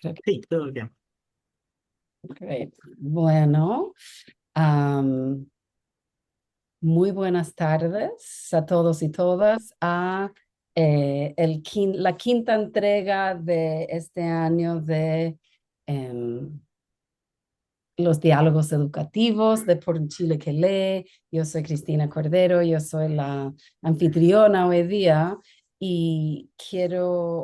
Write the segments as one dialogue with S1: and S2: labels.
S1: Creo que
S2: Sí, todo bien.
S1: great. Bueno, am, muy buenas tardes a todos y todas a la quinta entrega de este año de em, los diálogos educativos de Por un Chile que lee. Yo soy Cristina Cordero, yo soy la anfitriona hoy día y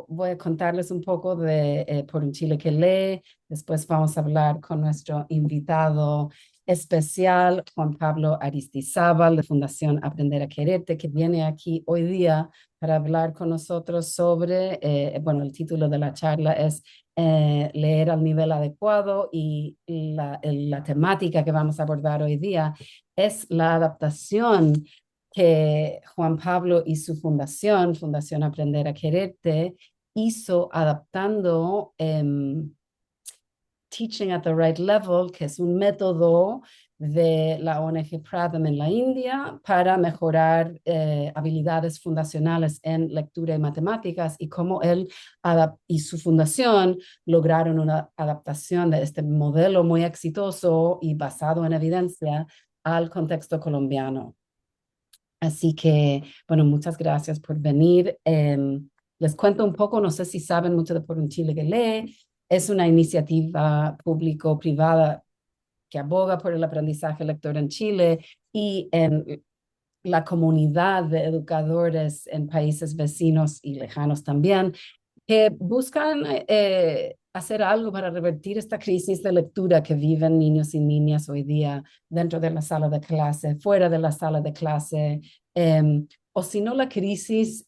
S1: voy a contarles un poco de Por un Chile que lee. Después vamos a hablar con nuestro invitado especial, Juan Pablo Aristizábal, de Fundación Aprender a Quererte, que viene aquí hoy día para hablar con nosotros sobre, bueno, el título de la charla es leer al nivel adecuado y la temática que vamos a abordar hoy día es la adaptación que Juan Pablo y su fundación, Fundación Aprender a Quererte, hizo adaptando Teaching at the Right Level, que es un método de la ONG Pradhan en la India para mejorar habilidades fundacionales en lectura y matemáticas y cómo él y su fundación lograron una adaptación de este modelo muy exitoso y basado en evidencia al contexto colombiano. Así que, bueno, muchas gracias por venir. Les cuento un poco, no sé si saben mucho de Por un Chile que lee. Es una iniciativa público-privada que aboga por el aprendizaje lector en Chile y en la comunidad de educadores en países vecinos y lejanos también, que buscan hacer algo para revertir esta crisis de lectura que viven niños y niñas hoy día dentro de la sala de clase, fuera de la sala de clase, o si no la crisis,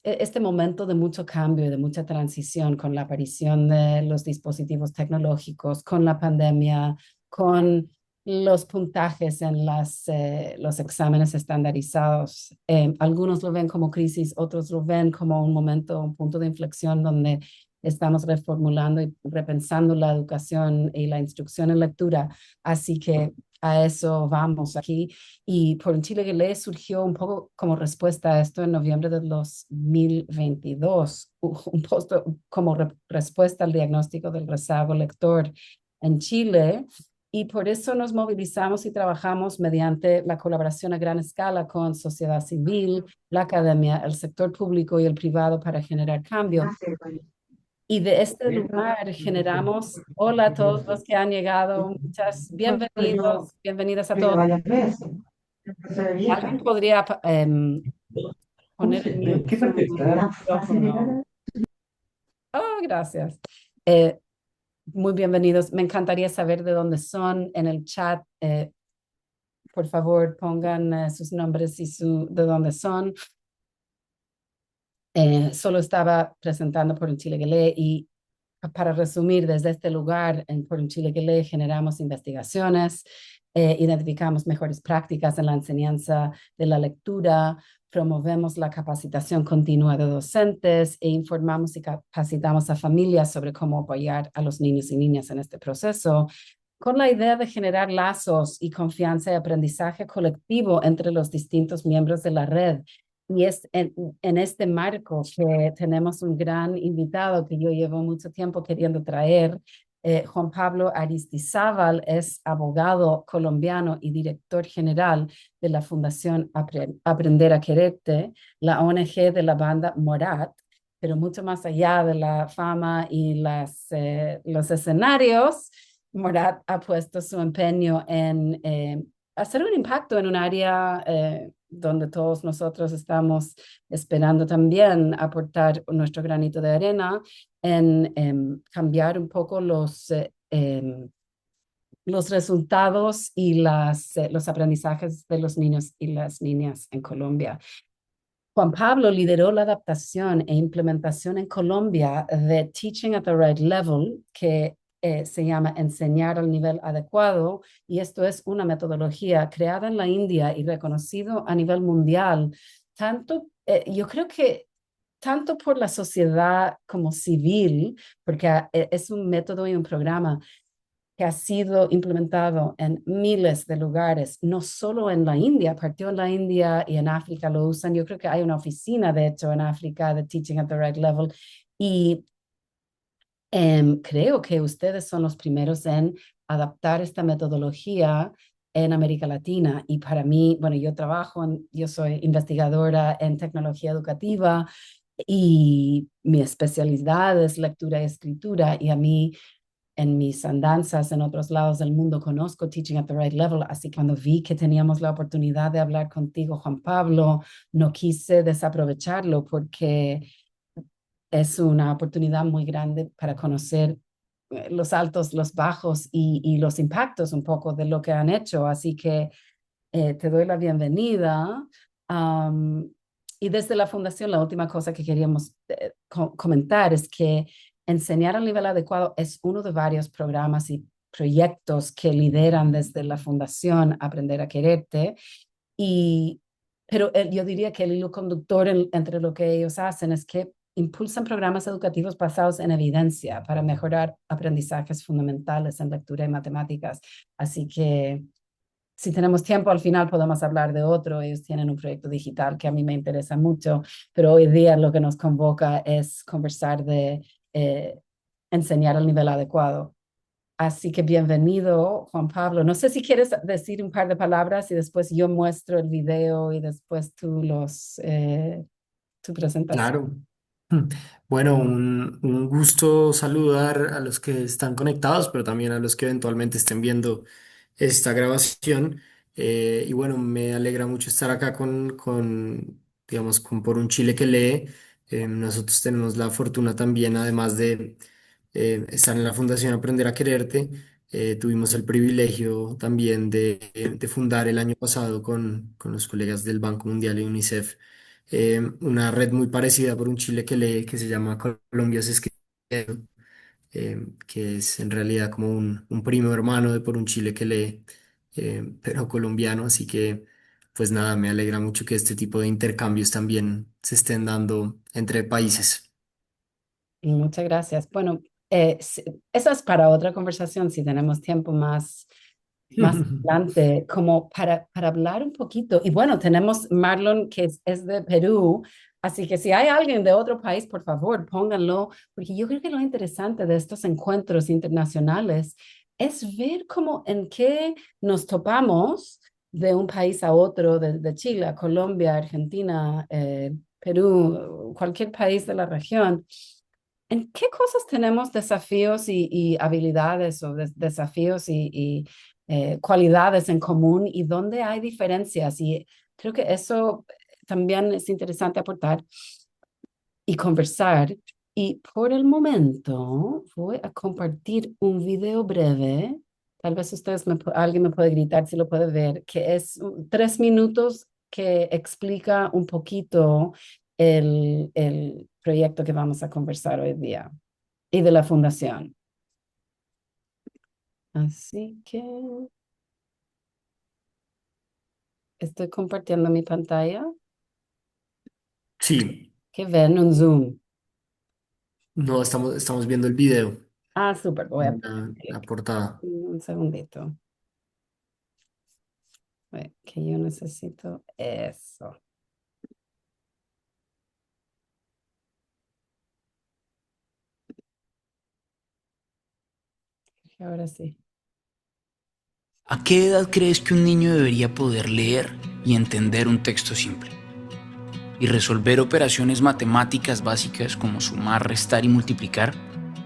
S1: este momento de mucho cambio y de mucha transición con la aparición de los dispositivos tecnológicos, con la pandemia, con los puntajes en los exámenes estandarizados. Algunos lo ven como crisis, otros lo ven como un momento, un punto de inflexión donde estamos reformulando y repensando la educación y la instrucción en lectura. Así que a eso vamos aquí. Y Por un Chile que lee surgió un poco como respuesta a esto en noviembre de 2022, un post como respuesta al diagnóstico del rezago lector en Chile. Y por eso nos movilizamos y trabajamos mediante la colaboración a gran escala con sociedad civil, la academia, el sector público y el privado para generar cambio. Y de este lugar generamos, hola a todos los que han llegado, muchas bienvenidos, bienvenidas a todos. ¿Alguien podría poner en mute
S2: ¿Qué
S1: su
S2: parte está?
S1: micrófono? Oh, gracias. Eh, Muy bienvenidos. Me encantaría saber de dónde son en el chat. Por favor, pongan sus nombres y de dónde son. Solo estaba presentando Por un Chile que lee y para resumir, desde este lugar, Por un Chile que lee, generamos investigaciones, identificamos mejores prácticas en la enseñanza de la lectura, promovemos la capacitación continua de docentes e informamos y capacitamos a familias sobre cómo apoyar a los niños y niñas en este proceso, con la idea de generar lazos y confianza y aprendizaje colectivo entre los distintos miembros de la red. Y es en este marco que tenemos un gran invitado que yo llevo mucho tiempo queriendo traer. Juan Pablo Aristizábal es abogado colombiano y director general de la Fundación Aprender a Quererte, la ONG de la banda Morat, pero mucho más allá de la fama y los escenarios. Morat ha puesto su empeño en hacer un impacto en un área donde todos nosotros estamos esperando también aportar nuestro granito de arena en cambiar un poco los resultados y los aprendizajes de los niños y las niñas en Colombia. Juan Pablo lideró la adaptación e implementación en Colombia de Teaching at the Right Level, que se llama Enseñar al nivel adecuado, y esto es una metodología creada en la India y reconocido a nivel mundial, yo creo que tanto por la sociedad como civil, porque es un método y un programa que ha sido implementado en miles de lugares, no solo en la India, partió en la India y en África lo usan. Yo creo que hay una oficina, de hecho, en África de Teaching at the Right Level. Y Creo que ustedes son los primeros en adaptar esta metodología en América Latina. Y para mí, bueno, yo soy investigadora en tecnología educativa y mi especialidad es lectura y escritura. Y a mí, en mis andanzas en otros lados del mundo, conozco Teaching at the Right Level. Así que cuando vi que teníamos la oportunidad de hablar contigo, Juan Pablo, no quise desaprovecharlo porque es una oportunidad muy grande para conocer los altos, los bajos y los impactos un poco de lo que han hecho. Así que te doy la bienvenida. Um, y desde la fundación, la última cosa que queríamos comentar es que enseñar al nivel adecuado es uno de varios programas y proyectos que lideran desde la fundación Aprender a Quererte. Y, pero yo diría que el hilo conductor entre lo que ellos hacen es que impulsan programas educativos basados en evidencia para mejorar aprendizajes fundamentales en lectura y matemáticas. Así que si tenemos tiempo al final podemos hablar de otro. Ellos tienen un proyecto digital que a mí me interesa mucho, pero hoy día lo que nos convoca es conversar de eh, enseñar al nivel adecuado. Así que bienvenido, Juan Pablo. No sé si quieres decir un par de palabras y después yo muestro el video y después tu presentación.
S2: Claro. Bueno, un gusto saludar a los que están conectados, pero también a los que eventualmente estén viendo esta grabación. Y bueno, me alegra mucho estar acá digamos, con Por un Chile que lee. Nosotros tenemos la fortuna también, además de estar en la Fundación Aprender a Quererte, tuvimos el privilegio también de fundar el año pasado con los colegas del Banco Mundial y UNICEF una red muy parecida por un Chile que lee, que se llama Colombia se escribe, que es en realidad como un primo hermano de por un Chile que lee, pero colombiano. Así que, pues nada, me alegra mucho que este tipo de intercambios también se estén dando entre países.
S1: Muchas gracias. Bueno, eso es para otra conversación si tenemos tiempo más adelante, como para hablar un poquito. Y bueno, tenemos Marlon, que es de Perú, así que si hay alguien de otro país, por favor, pónganlo, porque yo creo que lo interesante de estos encuentros internacionales es ver cómo en qué nos topamos de un país a otro, de Chile a Colombia, Argentina, Perú, cualquier país de la región. ¿En qué cosas tenemos desafíos y habilidades o desafíos y cualidades en común y dónde hay diferencias? Y creo que eso también es interesante aportar y conversar. Y por el momento voy a compartir un video breve. Tal vez alguien me puede gritar si lo puede ver, que es 3 minutos que explica un poquito el proyecto que vamos a conversar hoy día y de la fundación. Así que estoy compartiendo mi pantalla.
S2: Sí,
S1: Que ven un Zoom.
S2: no, estamos viendo el video,
S1: Ah, súper. Voy a
S2: la portada.
S1: un segundito. Que yo necesito eso. Ahora sí.
S3: ¿A qué edad crees que un niño debería poder leer y entender un texto simple? Y resolver operaciones matemáticas básicas como sumar, restar y multiplicar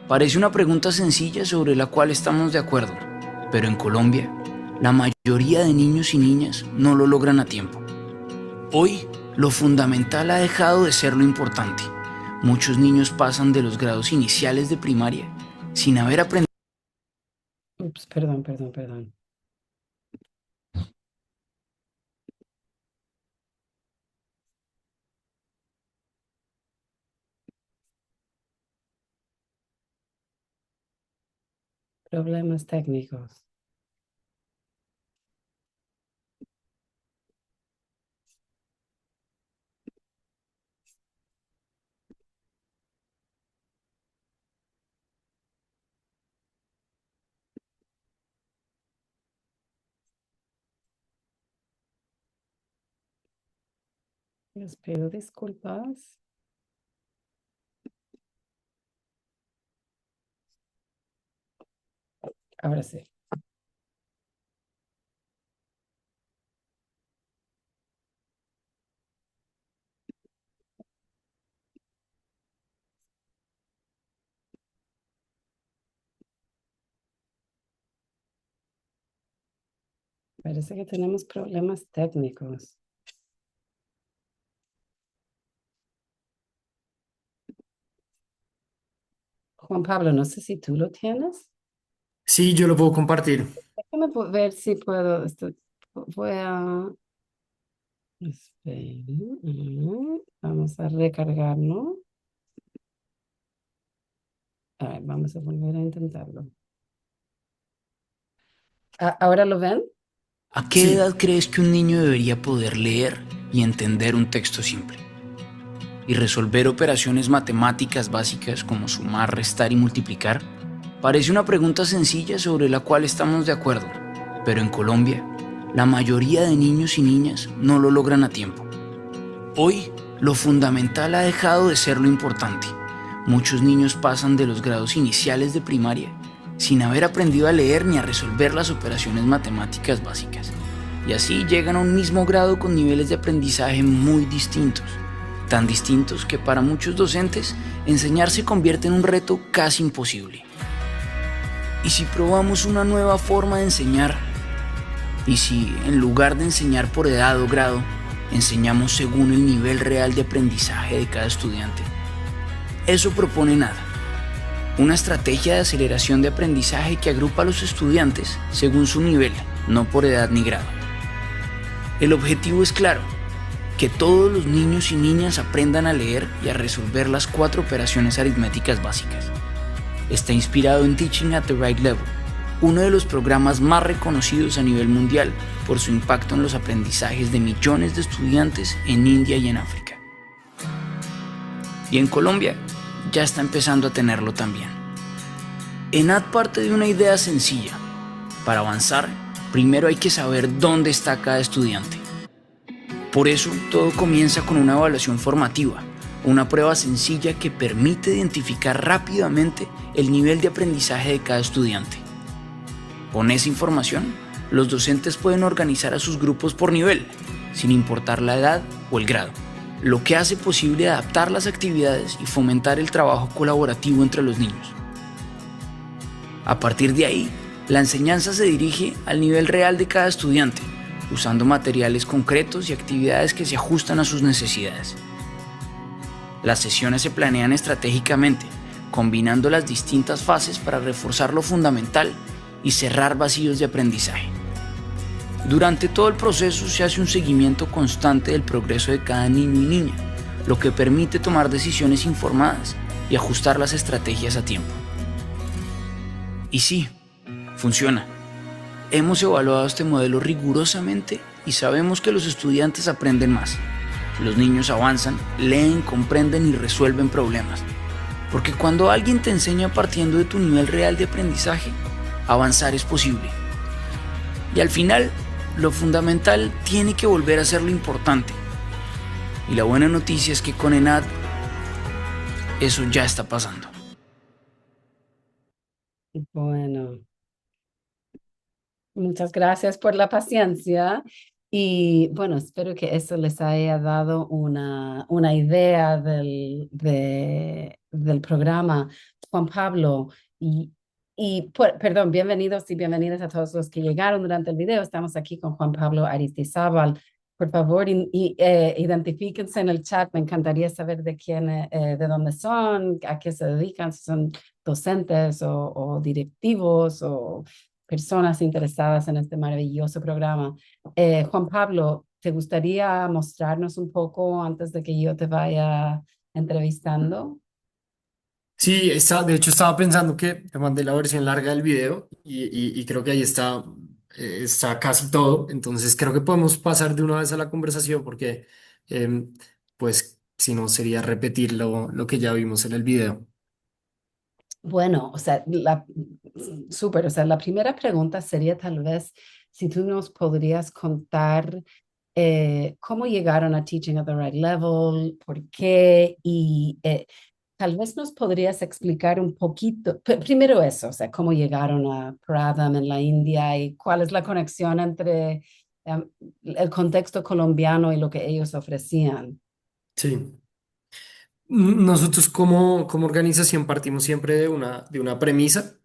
S3: parece una pregunta sencilla sobre la cual estamos de acuerdo, pero en Colombia, la mayoría de niños y niñas no lo logran a tiempo. Hoy, lo fundamental ha dejado de ser lo importante. Muchos niños pasan de los grados iniciales de primaria sin haber aprendido.
S1: Ups, perdón. Problemas técnicos. Les pido disculpas. Ahora sí. Parece que tenemos problemas técnicos. Juan Pablo, no sé si tú lo tienes.
S2: Sí, yo lo puedo compartir.
S1: Déjame ver si puedo. Voy a... espera, vamos a recargarlo. A ver, vamos a volver a intentarlo. ¿Ahora lo ven?
S3: ¿A qué
S2: Sí,
S3: edad crees que un niño debería poder leer y entender un texto simple? Y resolver operaciones matemáticas básicas como sumar, restar y multiplicar parece una pregunta sencilla sobre la cual estamos de acuerdo, pero en Colombia, la mayoría de niños y niñas no lo logran a tiempo. Hoy, lo fundamental ha dejado de ser lo importante. Muchos niños pasan de los grados iniciales de primaria sin haber aprendido a leer ni a resolver las operaciones matemáticas básicas. Y así llegan a un mismo grado con niveles de aprendizaje muy distintos. Tan distintos que para muchos docentes enseñar se convierte en un reto casi imposible. ¿Y si probamos una nueva forma de enseñar? ¿Y si en lugar de enseñar por edad o grado, enseñamos según el nivel real de aprendizaje de cada estudiante? Eso propone NAD, una estrategia de aceleración de aprendizaje que agrupa a los estudiantes según su nivel, no por edad ni grado. El objetivo es claro: que todos los niños y niñas aprendan a leer y a resolver las 4 operaciones aritméticas básicas. Está inspirado en Teaching at the Right Level, uno de los programas más reconocidos a nivel mundial por su impacto en los aprendizajes de millones de estudiantes en India y en África. Y en Colombia ya está empezando a tenerlo también. ENAD parte de una idea sencilla: para avanzar, primero hay que saber dónde está cada estudiante. Por eso, todo comienza con una evaluación formativa, una prueba sencilla que permite identificar rápidamente el nivel de aprendizaje de cada estudiante. Con esa información, los docentes pueden organizar a sus grupos por nivel, sin importar la edad o el grado, lo que hace posible adaptar las actividades y fomentar el trabajo colaborativo entre los niños. A partir de ahí, la enseñanza se dirige al nivel real de cada estudiante, usando materiales concretos y actividades que se ajustan a sus necesidades. Las sesiones se planean estratégicamente, combinando las distintas fases para reforzar lo fundamental y cerrar vacíos de aprendizaje. Durante todo el proceso se hace un seguimiento constante del progreso de cada niño y niña, lo que permite tomar decisiones informadas y ajustar las estrategias a tiempo. Y sí, funciona. Hemos evaluado este modelo rigurosamente y sabemos que los estudiantes aprenden más. Los niños avanzan, leen, comprenden y resuelven problemas. Porque cuando alguien te enseña partiendo de tu nivel real de aprendizaje, avanzar es posible. Y al final, lo fundamental tiene que volver a ser lo importante. Y la buena noticia es que con ENAD, eso ya está pasando.
S1: Bueno, muchas gracias por la paciencia y bueno, espero que eso les haya dado una idea del programa. Juan Pablo, perdón, bienvenidos y bienvenidas a todos los que llegaron durante el video. Estamos aquí con Juan Pablo Aristizábal. Por favor, identifíquense en el chat. Me encantaría saber de dónde son, a qué se dedican, si son docentes o directivos o personas interesadas en este maravilloso programa. Juan Pablo, ¿te gustaría mostrarnos un poco antes de que yo te vaya entrevistando?
S2: sí, de hecho estaba pensando que te mandé la versión larga del video y creo que ahí está casi todo. Entonces creo que podemos pasar de una vez a la conversación porque pues si no sería repetir lo que ya vimos en el video.
S1: Bueno, o sea, súper, o sea, la primera pregunta sería tal vez si tú nos podrías contar cómo llegaron a Teaching at the Right Level, por qué y Tal vez nos podrías explicar un poquito, primero eso, o sea, cómo llegaron a Pratham en la India y cuál es la conexión entre em, el contexto colombiano y lo que ellos ofrecían.
S2: Sí. Nosotros como organización partimos siempre de una premisa.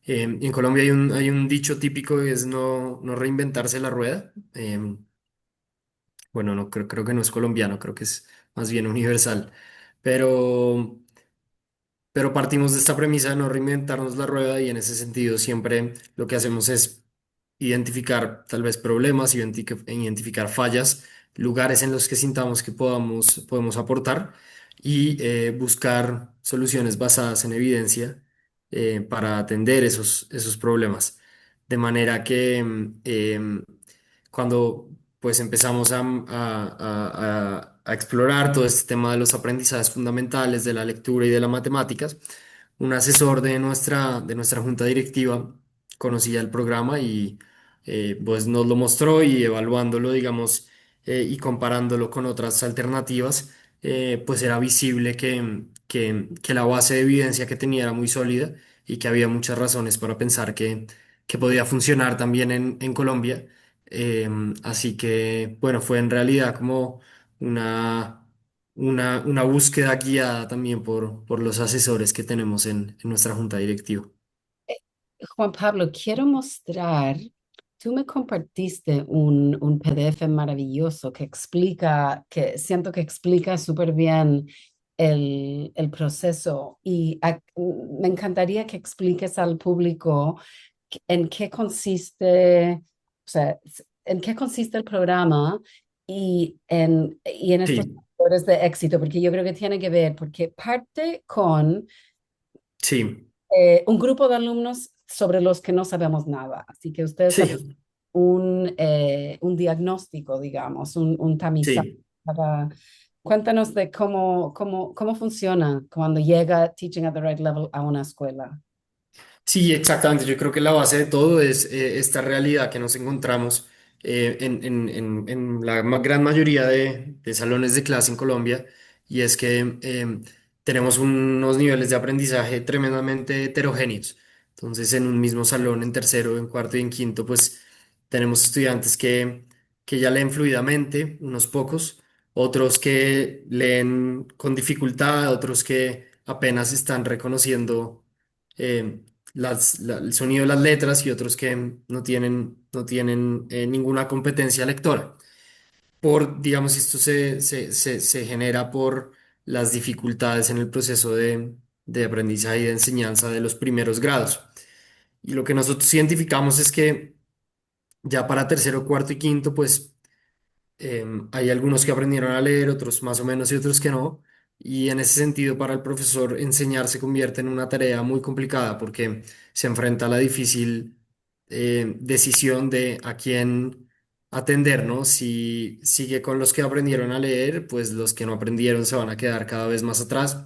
S2: En Colombia hay un dicho típico que es no reinventarse la rueda. Bueno, no creo que no es colombiano, creo que es más bien universal. Pero Pero partimos de esta premisa de no reinventarnos la rueda y en ese sentido siempre lo que hacemos es identificar tal vez problemas, identificar fallas, lugares en los que sintamos que podemos aportar y buscar soluciones basadas en evidencia para atender esos problemas. De manera que cuando pues empezamos a explorar todo este tema de los aprendizajes fundamentales de la lectura y de las matemáticas, un asesor de nuestra junta directiva conocía el programa y pues nos lo mostró y evaluándolo, digamos, y comparándolo con otras alternativas, pues era visible que la base de evidencia que tenía era muy sólida y que había muchas razones para pensar que podía funcionar también en Colombia. Así que, bueno, fue en realidad como una, una búsqueda guiada también por los asesores que tenemos en nuestra junta directiva.
S1: Juan Pablo, quiero mostrar, tú me compartiste un PDF maravilloso que explica, que siento que explica súper bien el proceso y me encantaría que expliques al público en qué consiste, o sea, en qué consiste el programa y en estos
S2: Sí,
S1: factores de éxito, porque yo creo que tiene que ver, porque parte con
S2: sí,
S1: un grupo de alumnos sobre los que no sabemos nada. Así que ustedes hacen
S2: sí,
S1: un diagnóstico, digamos, un tamizaje
S2: sí.
S1: para... Cuéntanos de cómo funciona cuando llega Teaching at the Right Level a una escuela.
S2: Sí, exactamente. Yo creo que la base de todo es esta realidad que nos encontramos en la gran mayoría de salones de clase en Colombia, y es que tenemos unos niveles de aprendizaje tremendamente heterogéneos. Entonces, en un mismo salón, en tercero, en cuarto y en quinto, pues tenemos estudiantes que ya leen fluidamente, unos pocos, otros que leen con dificultad, otros que apenas están reconociendo. em, el sonido de las letras y otros que no tienen ninguna competencia lectora. Digamos, esto se genera por las dificultades en el proceso de aprendizaje y de enseñanza de los primeros grados. Y lo que nosotros identificamos es que ya para tercero, cuarto y quinto, pues hay algunos que aprendieron a leer, otros más o menos y otros que no. Y en ese sentido, para el profesor, enseñar se convierte en una tarea muy complicada porque se enfrenta a la difícil decisión de a quién atender, ¿no? Si sigue con los que aprendieron a leer, pues los que no aprendieron se van a quedar cada vez más atrás.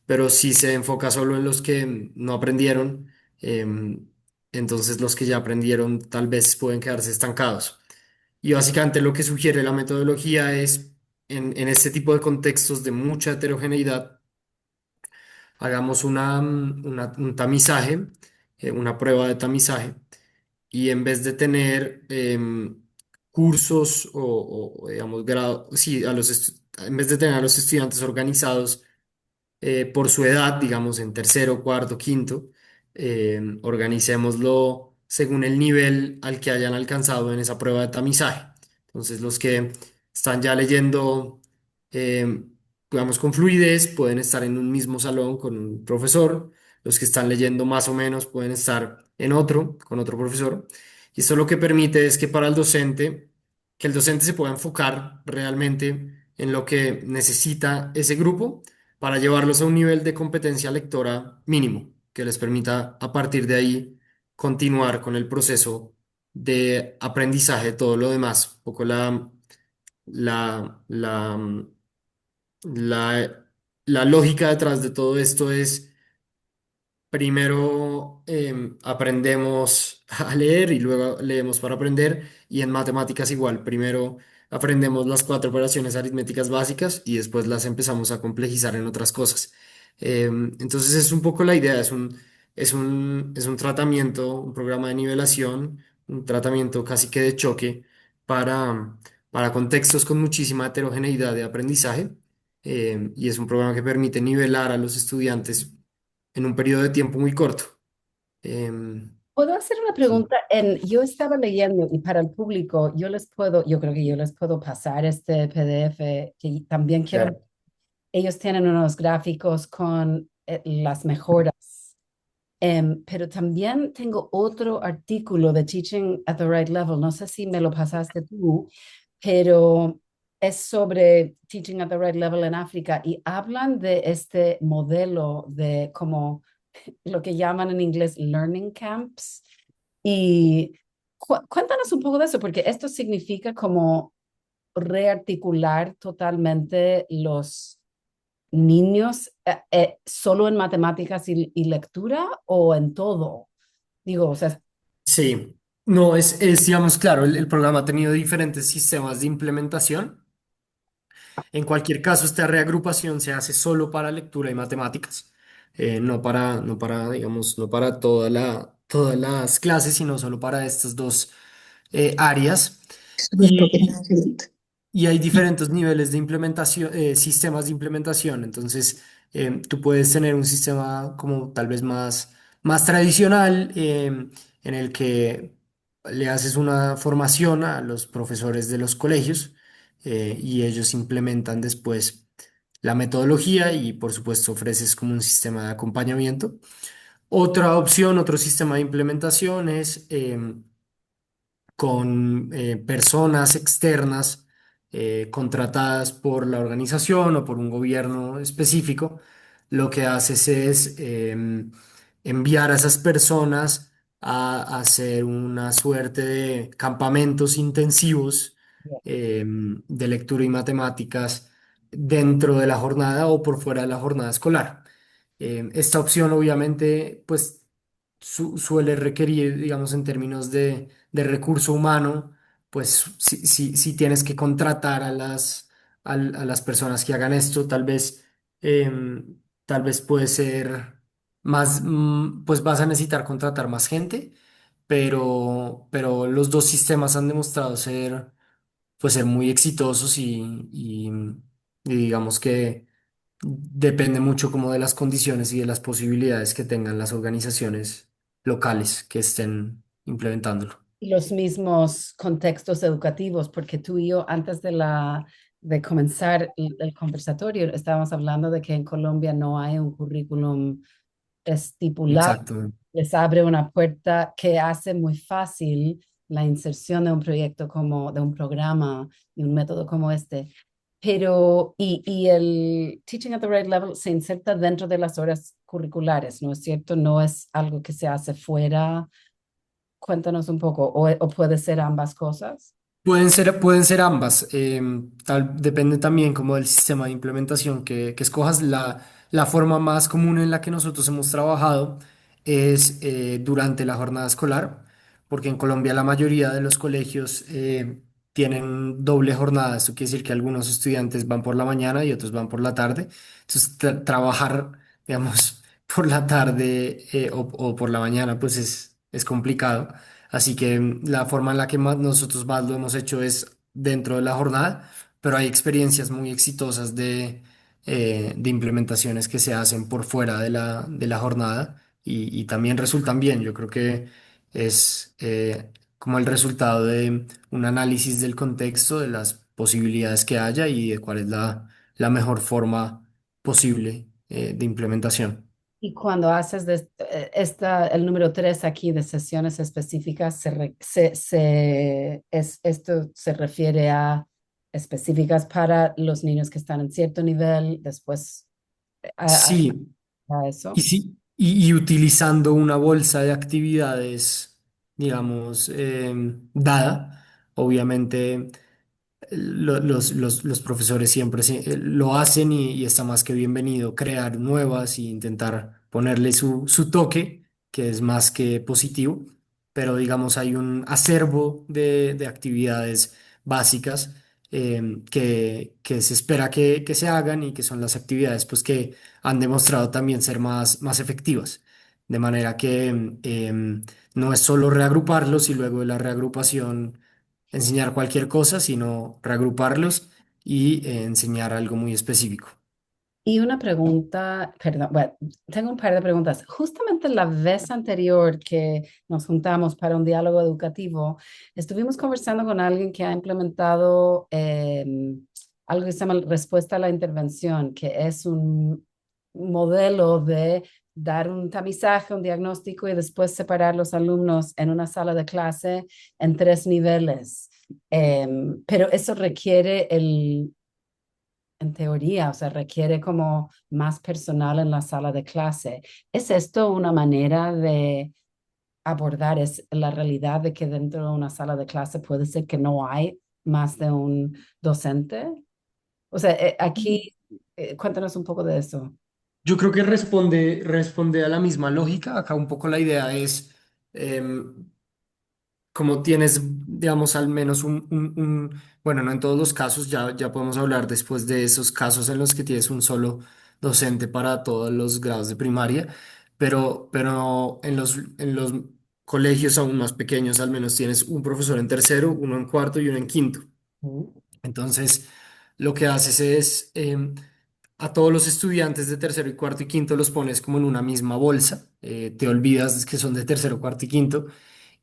S2: Pero si se enfoca solo en los que no aprendieron, entonces los que ya aprendieron tal vez pueden quedarse estancados. Y básicamente lo que sugiere la metodología es, en este tipo de contextos de mucha heterogeneidad, hagamos un tamizaje, una prueba de tamizaje, y en vez de tener cursos digamos, sí, en vez de tener a los estudiantes organizados por su edad, digamos en tercero, cuarto, quinto, organicémoslo según el nivel al que hayan alcanzado en esa prueba de tamizaje. Entonces, los que están ya leyendo, eh, digamos, con fluidez, pueden estar en un mismo salón con un profesor. Los que están leyendo más o menos pueden estar en otro, con otro profesor. Y esto lo que permite es que para el docente, que el docente se pueda enfocar realmente en lo que necesita ese grupo para llevarlos a un nivel de competencia lectora mínimo, que les permita a partir de ahí continuar con el proceso de aprendizaje de todo lo demás. Un poco la, la, la, la lógica detrás de todo esto es: primero aprendemos a leer y luego leemos para aprender, y en matemáticas igual, primero aprendemos las cuatro operaciones aritméticas básicas y después las empezamos a complejizar en otras cosas. Entonces es un poco la idea, es un tratamiento, un programa de nivelación, un tratamiento casi que de choque para, para contextos con muchísima heterogeneidad de aprendizaje. Y es un programa que permite nivelar a los estudiantes en un periodo de tiempo muy corto. Em,
S1: ¿Puedo hacer una
S2: sí,
S1: pregunta? Yo estaba leyendo y para el público, yo creo que yo les puedo pasar este PDF que también quiero.
S2: claro.
S1: Ellos tienen unos gráficos con las mejoras. Pero también tengo otro artículo de Teaching at the Right Level, no sé si me lo pasaste tú, pero es sobre Teaching at the Right Level en África y hablan de este modelo de como lo que llaman en inglés learning camps. Y cuéntanos un poco de eso, porque esto significa como rearticular totalmente los niños solo en matemáticas y lectura o en todo. Digo, o sea,
S2: Sí, no, digamos, claro, el programa ha tenido diferentes sistemas de implementación. En cualquier caso, esta reagrupación se hace solo para lectura y matemáticas, no para, digamos, no para todas las clases, sino solo para estas dos áreas. Y hay diferentes niveles de implementación, sistemas de implementación. Entonces, tú puedes tener un sistema como tal vez más tradicional, en el que le haces una formación a los profesores de los colegios, y ellos implementan después la metodología y, por supuesto, ofreces como un sistema de acompañamiento. Otra opción, otro sistema de implementación es con personas externas, contratadas por la organización o por un gobierno específico. Lo que haces es enviar a esas personas a hacer una suerte de campamentos intensivos de lectura y matemáticas dentro de la jornada o por fuera de la jornada escolar. Esta opción obviamente pues suele requerir, digamos, en términos de recurso humano, pues si tienes que contratar a las personas que hagan esto, tal vez puede ser pues vas a necesitar contratar más gente, pero los dos sistemas han demostrado ser muy exitosos y digamos que depende mucho como de las condiciones y de las posibilidades que tengan las organizaciones locales que estén implementándolo.
S1: y los mismos contextos educativos, porque tú y yo antes de comenzar el conversatorio estábamos hablando de que en Colombia no hay un currículum estipulado,
S2: Exacto.
S1: les abre una puerta que hace muy fácil la inserción de un proyecto como de un programa y un método como este. Pero, y el Teaching at the Right Level se inserta dentro de las horas curriculares, ¿no es cierto? No es algo que se hace fuera. Cuéntanos un poco, o puede ser ambas cosas.
S2: Pueden ser ambas. Depende también como del sistema de implementación que escojas. La forma más común en la que nosotros hemos trabajado es durante la jornada escolar, porque en Colombia la mayoría de los colegios tienen doble jornada. Esto quiere decir que algunos estudiantes van por la mañana y otros van por la tarde. Entonces, trabajar, digamos, por la tarde o por la mañana, pues es complicado. Así que la forma en la que nosotros más lo hemos hecho es dentro de la jornada, pero hay experiencias muy exitosas de implementaciones que se hacen por fuera de la jornada y también resultan bien. Yo creo que es como el resultado de un análisis del contexto, de las posibilidades que haya y de cuál es la mejor forma posible de implementación.
S1: Y cuando haces el número 3 aquí de sesiones específicas, esto se refiere a específicas para los niños que están en cierto nivel, después
S2: Sí,
S1: a eso.
S2: y utilizando una bolsa de actividades, digamos, dada, obviamente los profesores siempre lo hacen y está más que bienvenido crear nuevas e intentar ponerle su toque, que es más que positivo, pero digamos hay un acervo de actividades básicas que se espera que se hagan y que son las actividades pues, que han demostrado también ser más efectivas. De manera que no es solo reagruparlos y luego de la reagrupación enseñar cualquier cosa, sino reagruparlos y enseñar algo muy específico.
S1: Y una pregunta, perdón, bueno, tengo un par de preguntas. Justamente la vez anterior que nos juntamos para un diálogo educativo, estuvimos conversando con alguien que ha implementado algo que se llama respuesta a la intervención, que es un modelo de dar un tamizaje, un diagnóstico y después separar los alumnos en una sala de clase en tres niveles. Pero eso requiere en teoría, o sea, requiere como más personal en la sala de clase. ¿Es esto una manera de abordar la realidad de que dentro de una sala de clase puede ser que no hay más de un docente? O sea, aquí, cuéntanos un poco de eso.
S2: Yo creo que responde a la misma lógica. Acá un poco la idea es, em, como tienes, digamos, al menos bueno, no en todos los casos, ya podemos hablar después de esos casos en los que tienes un solo docente para todos los grados de primaria, pero en los colegios aún más pequeños al menos tienes un profesor en tercero, uno en cuarto y uno en quinto.
S1: Mm.
S2: Entonces, lo que haces es, a todos los estudiantes de tercero y cuarto y quinto los pones como en una misma bolsa, te olvidas que son de tercero, cuarto y quinto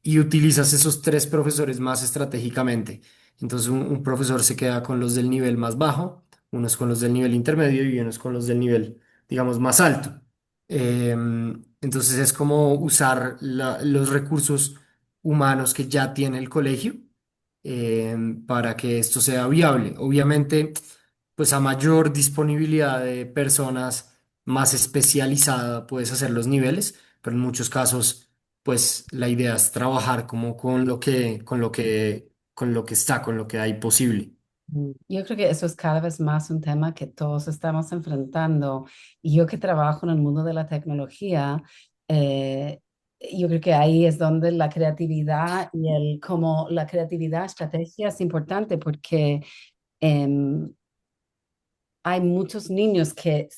S2: y utilizas esos tres profesores más estratégicamente. Entonces un profesor se queda con los del nivel más bajo, unos con los del nivel intermedio y unos con los del nivel, digamos, más alto. Entonces es como usar los recursos humanos que ya tiene el colegio para que esto sea viable. Obviamente, pues a mayor disponibilidad de personas más especializada puedes hacer los niveles, pero en muchos casos pues la idea es trabajar como con lo que está, con lo que hay posible.
S1: Yo creo que eso es cada vez más un tema que todos estamos enfrentando. Y yo que trabajo en el mundo de la tecnología, eh, yo creo que ahí es donde la creatividad y como la creatividad, estrategia es importante porque em, hay muchos niños que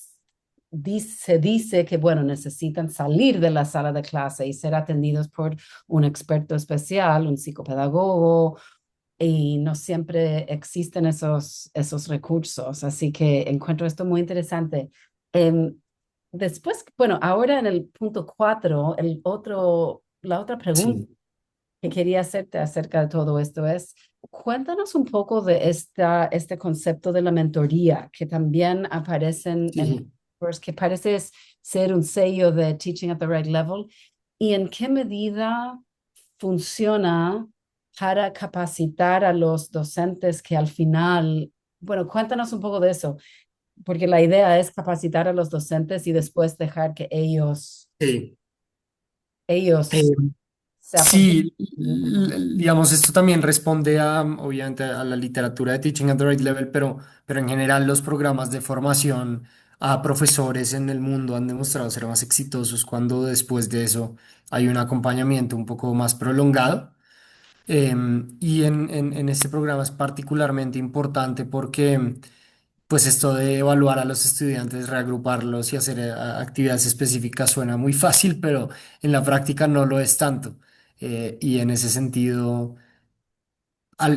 S1: se dice que, bueno, necesitan salir de la sala de clase y ser atendidos por un experto especial, un psicopedagogo, y no siempre existen esos recursos. Así que encuentro esto muy interesante. Em, Después, bueno, ahora en el punto 4, la otra pregunta
S2: Sí,
S1: que quería hacerte acerca de todo esto es, cuéntanos un poco de este concepto de la mentoría que también aparece en
S2: sí.
S1: pues, que parece ser un sello de Teaching at the Right Level y en qué medida funciona para capacitar a los docentes que al final, bueno, cuéntanos un poco de eso, porque la idea es capacitar a los docentes y después dejar que
S2: Sí.
S1: ellos
S2: Eh,
S1: se apoyen.
S2: Sí, digamos, esto también responde obviamente, a la literatura de Teaching at the Right Level, pero en general los programas de formación a profesores en el mundo han demostrado ser más exitosos cuando después de eso hay un acompañamiento un poco más prolongado. Y en este programa es particularmente importante porque pues esto de evaluar a los estudiantes, reagruparlos y hacer actividades específicas suena muy fácil, pero en la práctica no lo es tanto. Y en ese sentido,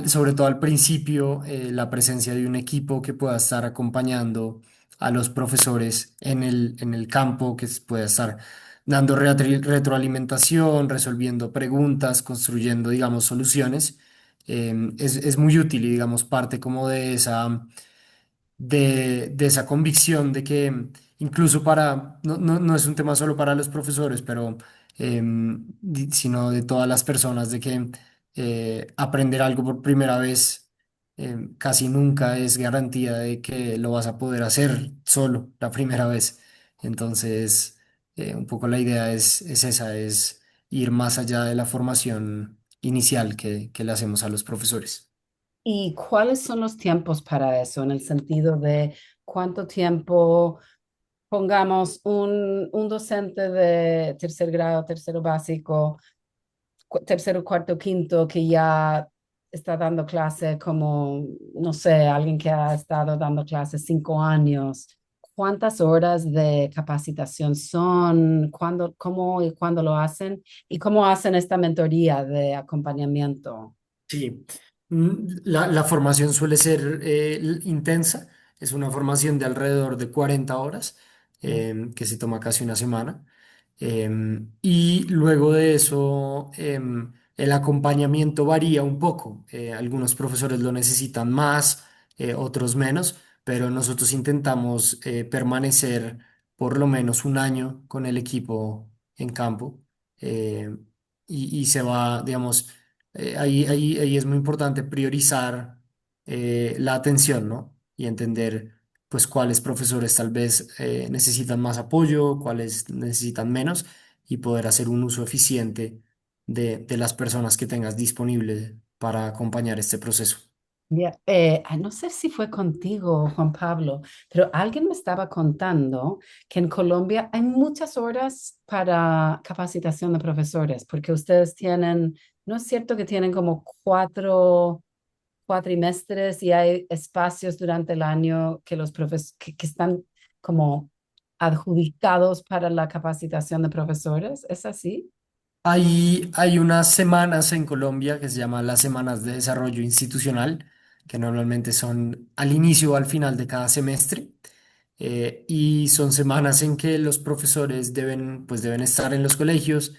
S2: sobre todo al principio, la presencia de un equipo que pueda estar acompañando a los profesores en el campo, que pueda estar dando retroalimentación, resolviendo preguntas, construyendo, digamos, soluciones, es muy útil y, digamos, parte como de esa convicción de que incluso no es un tema solo para los profesores, pero sino de todas las personas, de que aprender algo por primera vez casi nunca es garantía de que lo vas a poder hacer solo la primera vez. Entonces, un poco la idea es esa, es ir más allá de la formación inicial que le hacemos a los profesores.
S1: ¿Y cuáles son los tiempos para eso? En el sentido de cuánto tiempo, pongamos un docente de tercer grado, tercero básico, tercero, cuarto, quinto, que ya está dando clase como, no sé, alguien que ha estado dando clases 5 años, ¿cuántas horas de capacitación son? ¿Cuándo, cómo y cuándo lo hacen? ¿Y cómo hacen esta mentoría de acompañamiento?
S2: Sí, la formación suele ser intensa, es una formación de alrededor de 40 horas, que se toma casi una semana. Y luego de eso, el acompañamiento varía un poco. Algunos profesores lo necesitan más, otros menos, pero nosotros intentamos permanecer por lo menos un año con el equipo en campo. eh, y se va, digamos, ahí es muy importante priorizar la atención, ¿no? Y entender, pues, cuáles profesores tal vez necesitan más apoyo, cuáles necesitan menos, y poder hacer un uso eficiente de las personas que tengas disponibles para acompañar este proceso.
S1: No sé si fue contigo, Juan Pablo, pero alguien me estaba contando que en Colombia hay muchas horas para capacitación de profesores, porque ustedes tienen, ¿no es cierto que tienen como cuatro cuatrimestres y hay espacios durante el año que los que están como adjudicados para la capacitación de profesores? ¿Es así?
S2: Hay unas semanas en Colombia que se llaman las semanas de desarrollo institucional, que normalmente son al inicio o al final de cada semestre. Y son semanas en que los profesores deben estar en los colegios,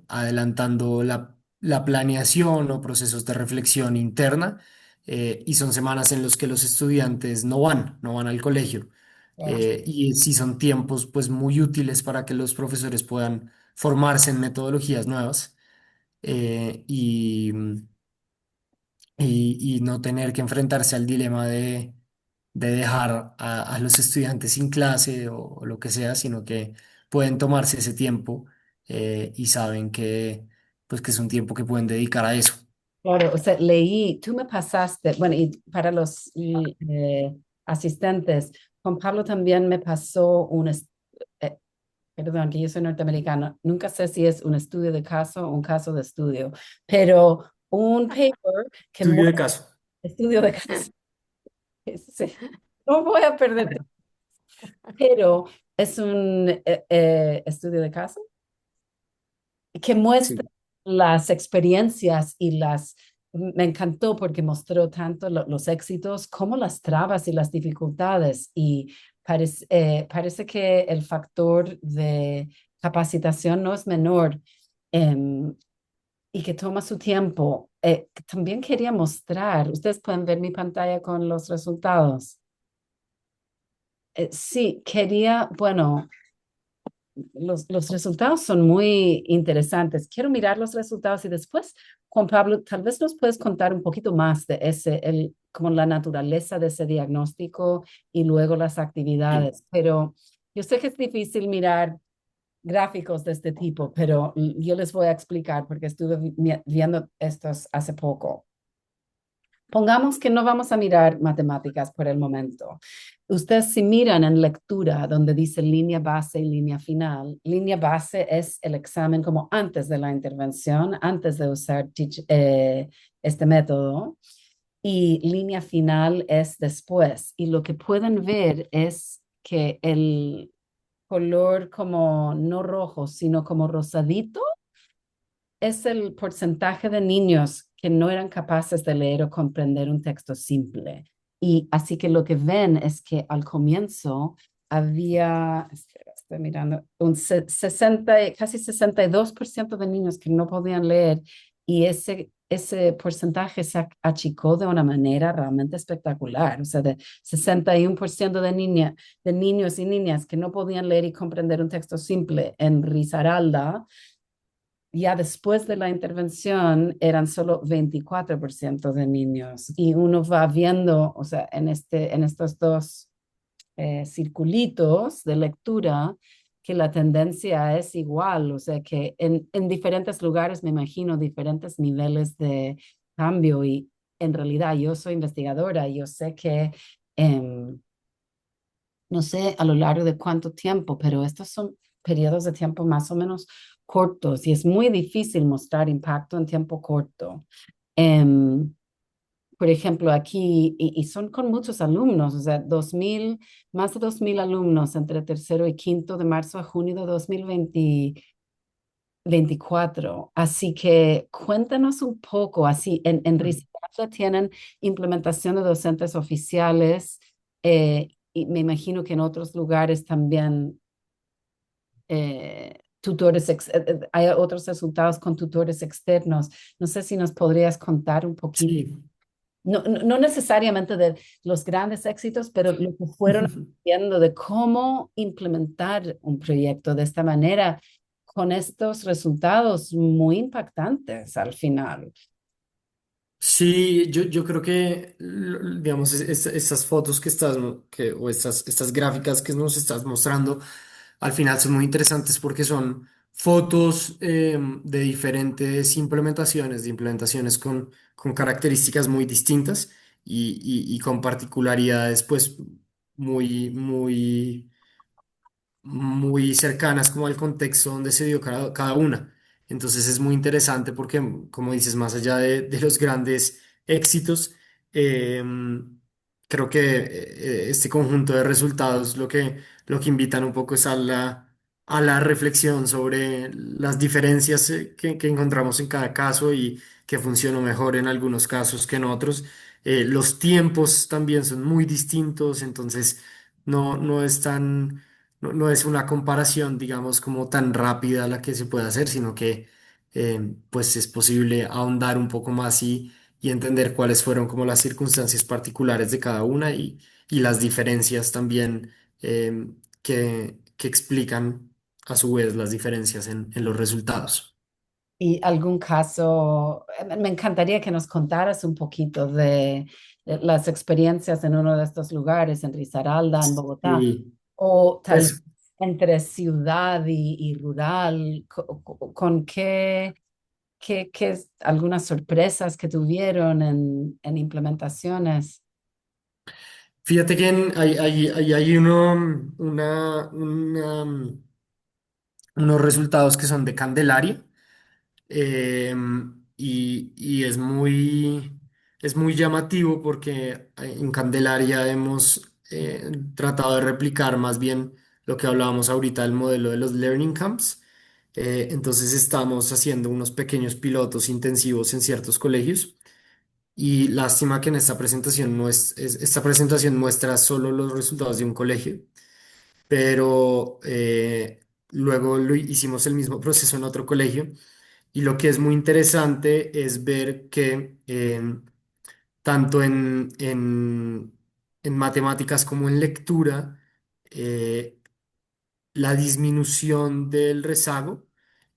S2: adelantando la planeación o procesos de reflexión interna. Y son semanas en los que los estudiantes no van al colegio.
S1: Ya.
S2: Y sí son tiempos pues muy útiles para que los profesores puedan formarse en metodologías nuevas, eh, y, y no tener que enfrentarse al dilema de dejar a los estudiantes sin clase o lo que sea, sino que pueden tomarse ese tiempo, y saben que es un tiempo que pueden dedicar a eso.
S1: Claro, o sea, leí, tú me pasaste, bueno, y para los asistentes, Juan Pablo también me pasó eh, perdón, que yo soy norteamericana, nunca sé si es un estudio de caso o un caso de estudio, pero un paper que
S2: Estudio de
S1: muestra
S2: caso.
S1: estudio de caso. Sí, no voy a perder, pero es un estudio de caso que muestra
S2: Sí.
S1: las experiencias y me encantó porque mostró tanto los éxitos como las trabas y las dificultades y parece que el factor de capacitación no es menor, em, y que toma su tiempo. También quería mostrar, ustedes pueden ver mi pantalla con los resultados. Sí, quería, bueno, los resultados son muy interesantes. Quiero mirar los resultados y después, Juan Pablo, tal vez nos puedes contar un poquito más de como la naturaleza de ese diagnóstico y luego las
S2: Sí.
S1: actividades. Pero yo sé que es difícil mirar gráficos de este tipo, pero yo les voy a explicar porque estuve viendo estos hace poco. Pongamos que no vamos a mirar matemáticas por el momento. Ustedes si miran en lectura donde dice línea base y línea base es el examen como antes de la intervención, antes de usar este método, y línea final es después. Y lo que pueden ver es que el color como no rojo, sino como rosadito, es el porcentaje de niños que no eran capaces de leer o comprender un texto simple. Y así que lo que ven es que al comienzo había, espera, estoy mirando, 60, casi 62% de niños que no podían leer y ese porcentaje se achicó de una manera realmente espectacular. O sea, de 61% de niños y niñas que no podían leer y comprender un texto simple en Risaralda, ya después de la intervención eran solo 24% de niños y uno va viendo, o sea, en estos dos circulitos de lectura, que la tendencia es igual, o sea, que en diferentes lugares me imagino diferentes niveles de cambio y en realidad yo soy investigadora y yo sé que no sé a lo largo de cuánto tiempo, pero estos son periodos de tiempo más o menos cortos y es muy difícil mostrar impacto en tiempo corto. Em, por ejemplo, aquí, y son con muchos alumnos, o sea, 2000, más de 2000 alumnos entre tercero y quinto de marzo a junio de 2024. Así que cuéntanos un poco, así, en Risaralda tienen implementación de docentes oficiales, y me imagino que en otros lugares también hay otros resultados con tutores externos. No sé si nos podrías contar un poquito,
S2: Sí.
S1: no necesariamente de los grandes éxitos, pero lo que fueron viendo de cómo implementar un proyecto de esta manera con estos resultados muy impactantes al final.
S2: Sí, yo creo que, digamos, estas fotos que o estas gráficas que nos estás mostrando, al final son muy interesantes porque son fotos de diferentes implementaciones, de implementaciones con características muy distintas y con particularidades, pues, muy muy cercanas como al contexto donde se dio cada una. Entonces es muy interesante porque, como dices, más allá de los grandes éxitos, eh, creo que este conjunto de resultados lo que invitan un poco es a la reflexión sobre las diferencias que encontramos en cada caso y que funcionó mejor en algunos casos que en otros. Los tiempos también son muy distintos, entonces no es tan no es una comparación, digamos, como tan rápida la que se puede hacer, sino que pues es posible ahondar un poco más y entender cuáles fueron como las circunstancias particulares de cada una y las diferencias también que explican a su vez las diferencias en los resultados.
S1: Y algún caso, me encantaría que nos contaras un poquito de las experiencias en uno de estos lugares, en Risaralda, en Bogotá,
S2: Y
S1: o tal vez
S2: pues
S1: entre ciudad y rural, con algunas sorpresas que tuvieron en implementaciones.
S2: fíjate que hay unos resultados que son de Candelaria. Y es muy llamativo porque en Candelaria hemos tratado de replicar más bien lo que hablábamos ahorita del modelo de los Learning Camps. Entonces estamos haciendo unos pequeños pilotos intensivos en ciertos colegios y lástima que en esta presentación esta presentación muestra solo los resultados de un colegio, pero luego hicimos el mismo proceso en otro colegio y lo que es muy interesante es ver que tanto en matemáticas como en lectura, eh, la disminución del rezago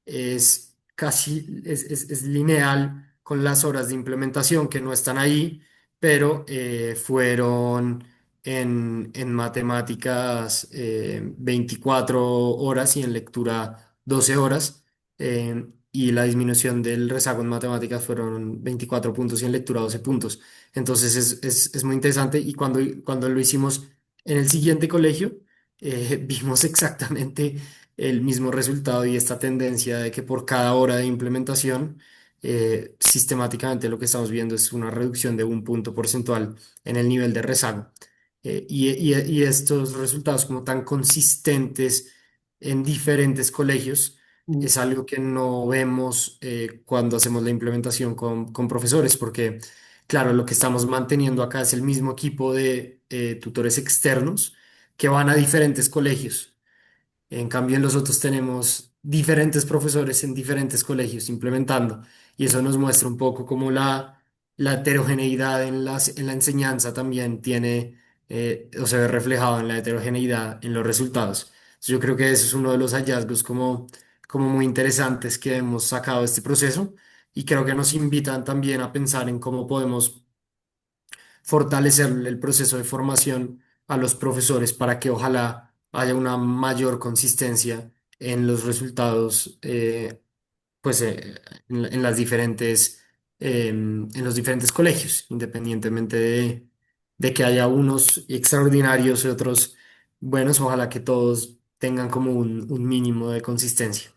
S2: es es lineal con las horas de implementación que no están ahí, pero fueron en matemáticas 24 horas y en lectura 12 horas. Y la disminución del rezago en matemáticas fueron 24 puntos y en lectura 12 puntos. Entonces es muy interesante y cuando lo hicimos en el siguiente colegio, vimos exactamente el mismo resultado y esta tendencia de que por cada hora de implementación, sistemáticamente lo que estamos viendo es una reducción de un punto porcentual en el nivel de rezago. Y estos resultados como tan consistentes en diferentes colegios
S1: Mm.
S2: es algo que no vemos cuando hacemos la implementación con profesores, porque claro, lo que estamos manteniendo acá es el mismo equipo de tutores externos que van a diferentes colegios. En cambio, en los otros tenemos diferentes profesores en diferentes colegios implementando, y eso nos muestra un poco cómo la heterogeneidad en la enseñanza también tiene, o se ve reflejado en la heterogeneidad en los resultados. Entonces, yo creo que ese es uno de los hallazgos como muy interesantes que hemos sacado de este proceso, y creo que nos invitan también a pensar en cómo podemos fortalecer el proceso de formación a los profesores para que ojalá haya una mayor consistencia en los resultados, pues, en las en los diferentes colegios, independientemente de que haya unos extraordinarios y otros buenos, ojalá que todos tengan como un mínimo de consistencia.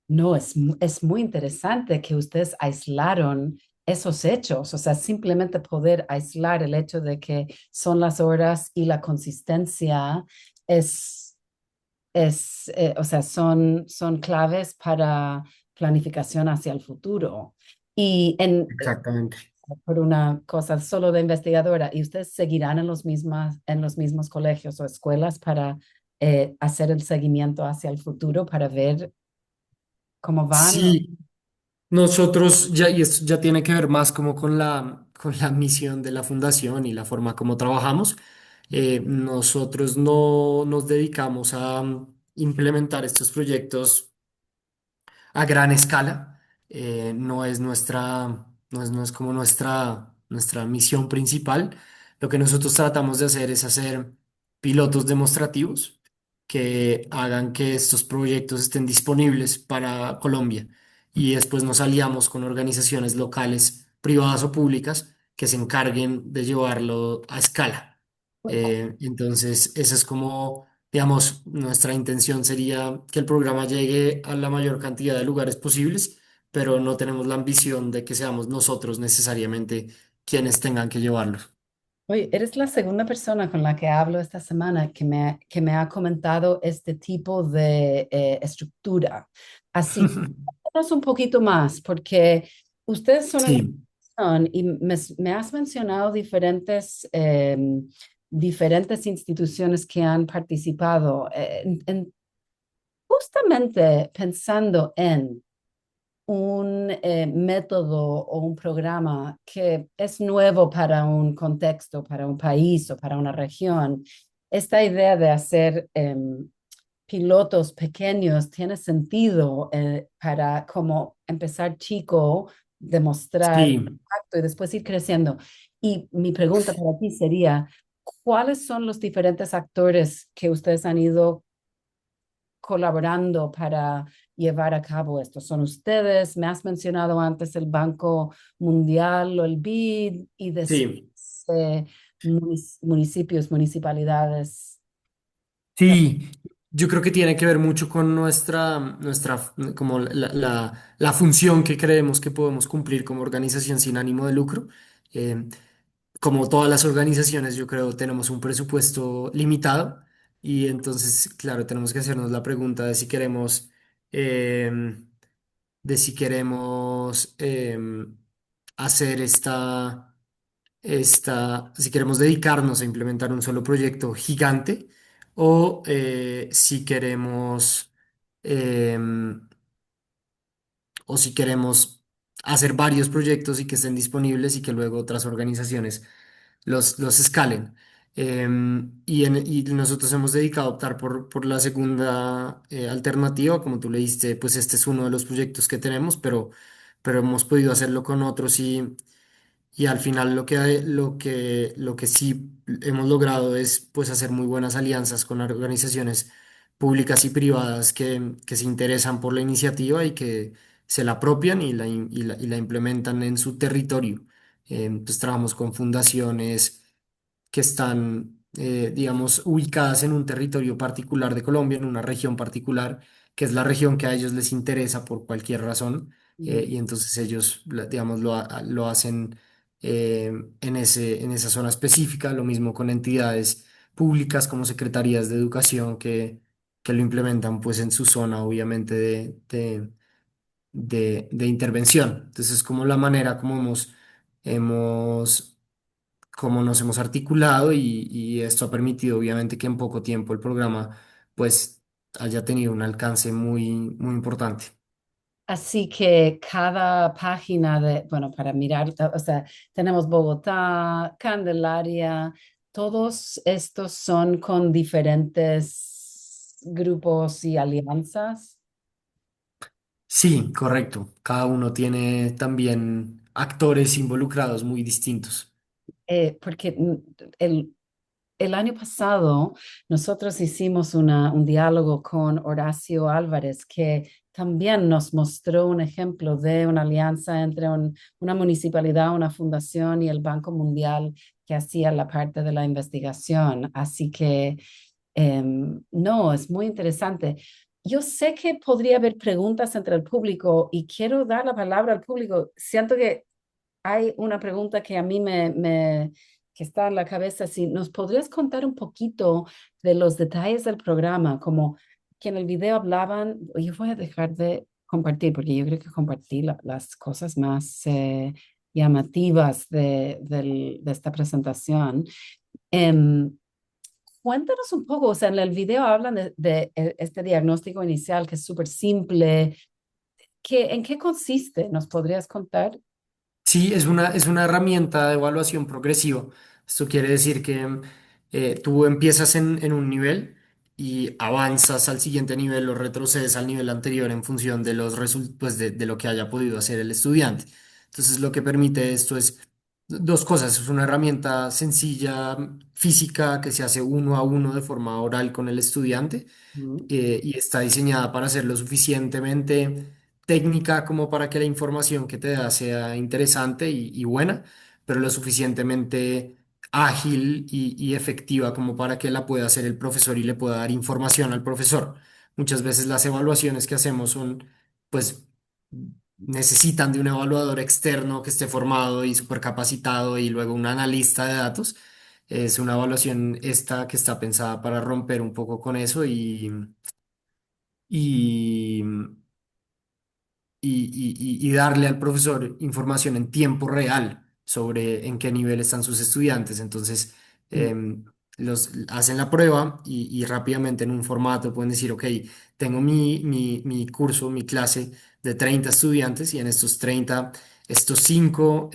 S1: No, es muy interesante que ustedes aislaron esos hechos, o sea, simplemente poder aislar el hecho de que son las horas y la consistencia es, o sea, son claves para planificación hacia el futuro. Y
S2: Exactamente.
S1: por una cosa solo de investigadora, ¿y ustedes seguirán en los mismos colegios o escuelas para hacer el seguimiento hacia el futuro, para ver cómo van?
S2: Sí, nosotros ya, y esto ya tiene que ver más como con la misión de la fundación y la forma como trabajamos. Nosotros no nos dedicamos a implementar estos proyectos a gran escala. No es como nuestra misión principal. Lo que nosotros tratamos de hacer es hacer pilotos demostrativos que hagan que estos proyectos estén disponibles para Colombia y después nos aliamos con organizaciones locales, privadas o públicas, que se encarguen de llevarlo a escala. Entonces, esa es como, digamos, nuestra intención sería que el programa llegue a la mayor cantidad de lugares posibles, pero no tenemos la ambición de que seamos nosotros necesariamente quienes tengan que llevarlo.
S1: Oye, eres la segunda persona con la que hablo esta semana que me ha comentado este tipo de estructura. Así que cuéntanos un poquito más, porque ustedes son una
S2: Sí,
S1: institución y me has mencionado diferentes instituciones que han participado. Justamente pensando en un método o un programa que es nuevo para un contexto, para un país o para una región, esta idea de hacer pilotos pequeños tiene sentido para como empezar chico, demostrar
S2: sí.
S1: impacto y después ir creciendo. Y mi pregunta para ti sería, ¿cuáles son los diferentes actores que ustedes han ido colaborando para llevar a cabo esto? ¿Son ustedes? Me has mencionado antes el Banco Mundial o el BID y después
S2: Sí,
S1: municipios, municipalidades.
S2: sí, yo creo que tiene que ver mucho con como la función que creemos que podemos cumplir como organización sin ánimo de lucro. Eh, Como todas las organizaciones, yo creo, tenemos un presupuesto limitado y entonces, claro, tenemos que hacernos la pregunta em, de si queremos hacer si queremos dedicarnos a implementar un solo proyecto gigante o si queremos, em, o si queremos hacer varios proyectos y que estén disponibles y que luego otras organizaciones los escalen. Y nosotros hemos dedicado a optar por la segunda alternativa, como tú le diste, pues este es uno de los proyectos que tenemos, pero hemos podido hacerlo con otros y al final lo que sí hemos logrado es pues hacer muy buenas alianzas con organizaciones públicas y privadas que se interesan por la iniciativa y que se la apropian y la implementan en su territorio. Pues trabajamos con fundaciones que están, digamos, ubicadas en un territorio particular de Colombia, en una región particular, que es la región que a ellos les interesa por cualquier razón, y entonces ellos, digamos, lo hacen en esa zona específica, lo mismo con entidades públicas como secretarías de educación que lo implementan pues en su zona, obviamente, de intervención. Entonces es como la manera como hemos cómo nos hemos articulado y esto ha permitido obviamente que en poco tiempo el programa pues haya tenido un alcance muy importante.
S1: Así que cada página bueno, para mirar, o sea, tenemos Bogotá, Candelaria, todos estos son con diferentes grupos y alianzas.
S2: Sí, correcto. Cada uno tiene también actores involucrados muy distintos.
S1: Porque el año pasado nosotros hicimos un diálogo con Horacio Álvarez, que también nos mostró un ejemplo de una alianza entre una municipalidad, una fundación y el Banco Mundial que hacía la parte de la investigación. Así que no, es muy interesante. Yo sé que podría haber preguntas entre el público y quiero dar la palabra al público. Siento que hay una pregunta que a mí que está en la cabeza. Si nos podrías contar un poquito de los detalles del programa, como que en el video hablaban, yo voy a dejar de compartir porque yo creo que compartí las cosas más llamativas de esta presentación. Em, Cuéntanos un poco, o sea, en el video hablan de este diagnóstico inicial que es súper simple. ¿En qué consiste? ¿Nos podrías contar?
S2: Sí, es una herramienta de evaluación progresiva. Esto quiere decir que tú empiezas en un nivel y avanzas al siguiente nivel o retrocedes al nivel anterior en función de los resultados, de lo que haya podido hacer el estudiante. Entonces, lo que permite esto es dos cosas. Es una herramienta sencilla, física, que se hace uno a uno de forma oral con el estudiante
S1: Ujú.
S2: y está diseñada para ser lo suficientemente técnica como para que la información que te da sea interesante y buena, pero lo suficientemente ágil y efectiva como para que la pueda hacer el profesor y le pueda dar información al profesor. Muchas veces las evaluaciones que hacemos son, pues, necesitan de un evaluador externo que esté formado y súper capacitado y luego un analista de datos. Es una evaluación esta que está pensada para romper un poco con eso y, y darle al profesor información en tiempo real sobre en qué nivel están sus estudiantes. Entonces, em, los hacen la prueba y rápidamente en un formato pueden decir, ok, tengo mi curso, mi clase de 30 estudiantes y en estos 30 estos 5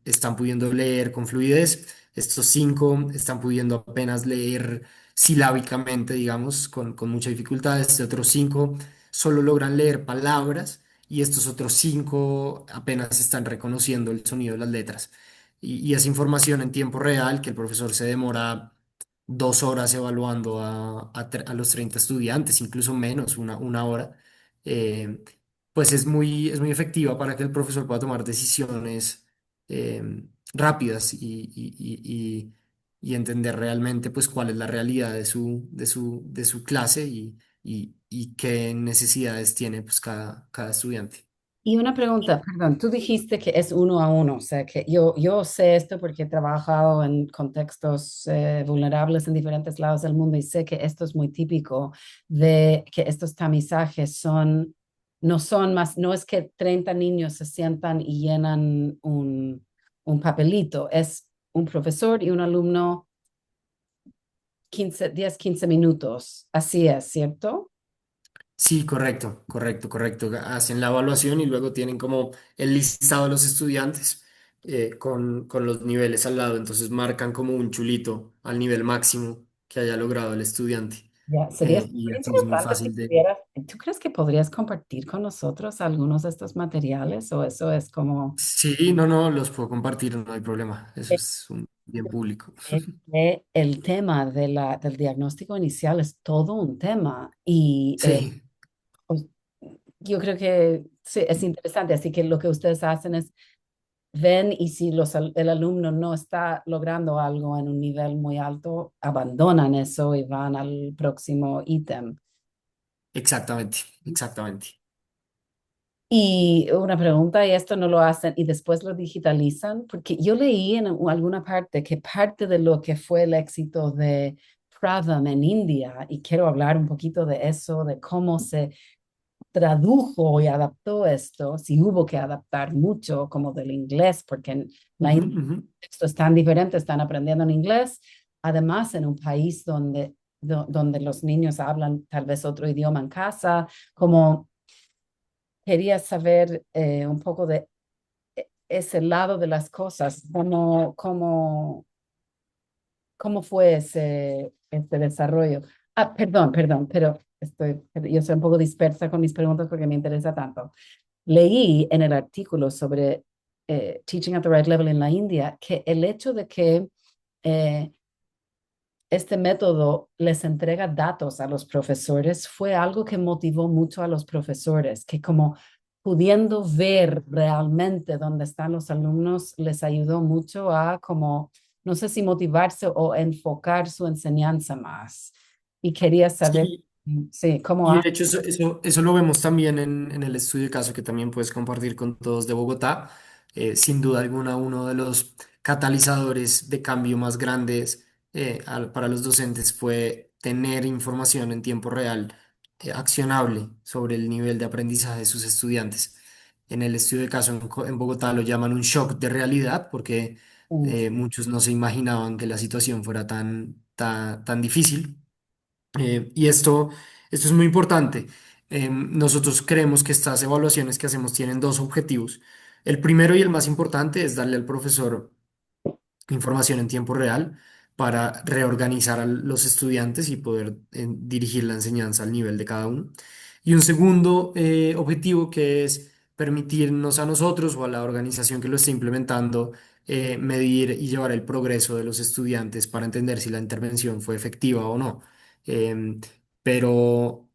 S2: están pudiendo leer con fluidez, estos 5 están pudiendo apenas leer silábicamente, digamos, con mucha dificultad, este otros 5 solo logran leer palabras y estos otros 5 apenas están reconociendo el sonido de las letras. Y esa información en tiempo real, que el profesor se demora 2 horas evaluando a los 30 estudiantes, incluso menos, una hora, eh, pues es muy efectiva para que el profesor pueda tomar decisiones rápidas y entender realmente pues cuál es la realidad de su clase y qué necesidades tiene pues cada estudiante.
S1: Y una pregunta, perdón, tú dijiste que es uno a uno, o sea, que yo sé esto porque he trabajado en contextos vulnerables en diferentes lados del mundo y sé que esto es muy típico de que estos tamizajes no son más, no es que 30 niños se sientan y llenan un papelito, es un profesor y un alumno 15 minutos, así es, ¿cierto?
S2: Sí, correcto. Hacen la evaluación y luego tienen como el listado de los estudiantes con los niveles al lado. Entonces marcan como un chulito al nivel máximo que haya logrado el estudiante.
S1: Ya, sería
S2: Y
S1: súper
S2: así es muy
S1: interesante si
S2: fácil de...
S1: pudieras. ¿Tú crees que podrías compartir con nosotros algunos de estos materiales o eso es como
S2: Sí, no, los puedo compartir, no hay problema. Eso
S1: eh,
S2: es un bien público.
S1: que el tema del diagnóstico inicial es todo un tema y
S2: Sí.
S1: pues, yo creo que sí, es interesante, así que lo que ustedes hacen es ven y si el alumno no está logrando algo en un nivel muy alto, abandonan eso y van al próximo ítem.
S2: Exactamente.
S1: Y una pregunta, y esto no lo hacen y después lo digitalizan, porque yo leí en alguna parte que parte de lo que fue el éxito de Pratham en India, y quiero hablar un poquito de eso, de cómo se tradujo y adaptó esto, si hubo que adaptar mucho como del inglés, porque en la
S2: Ujú,
S1: India
S2: ujú.
S1: esto es tan diferente, están aprendiendo en inglés, además en un país donde los niños hablan tal vez otro idioma en casa, como quería saber un poco de ese lado de las cosas, cómo fue ese desarrollo. Ah, perdón, pero yo soy un poco dispersa con mis preguntas porque me interesa tanto. Leí en el artículo sobre Teaching at the Right Level en la India que el hecho de que eh, este método les entrega datos a los profesores fue algo que motivó mucho a los profesores, que como pudiendo ver realmente dónde están los alumnos, les ayudó mucho a como, no sé si motivarse o enfocar su enseñanza más. Y quería saber,
S2: Sí,
S1: sí, cómo
S2: y
S1: ha...
S2: de hecho eso lo vemos también en el estudio de caso que también puedes compartir con todos de Bogotá. sin duda alguna uno de los catalizadores de cambio más grandes para los docentes fue tener información en tiempo real, accionable sobre el nivel de aprendizaje de sus estudiantes. En el estudio de caso en Bogotá lo llaman un shock de realidad porque muchos no se imaginaban que la situación fuera tan difícil. Y esto es muy importante. Nosotros creemos que estas evaluaciones que hacemos tienen dos objetivos. El primero y el más importante es darle al profesor información en tiempo real para reorganizar a los estudiantes y poder dirigir la enseñanza al nivel de cada uno. Y un segundo objetivo que es permitirnos a nosotros o a la organización que lo esté implementando medir y llevar el progreso de los estudiantes para entender si la intervención fue efectiva o no. Em, pero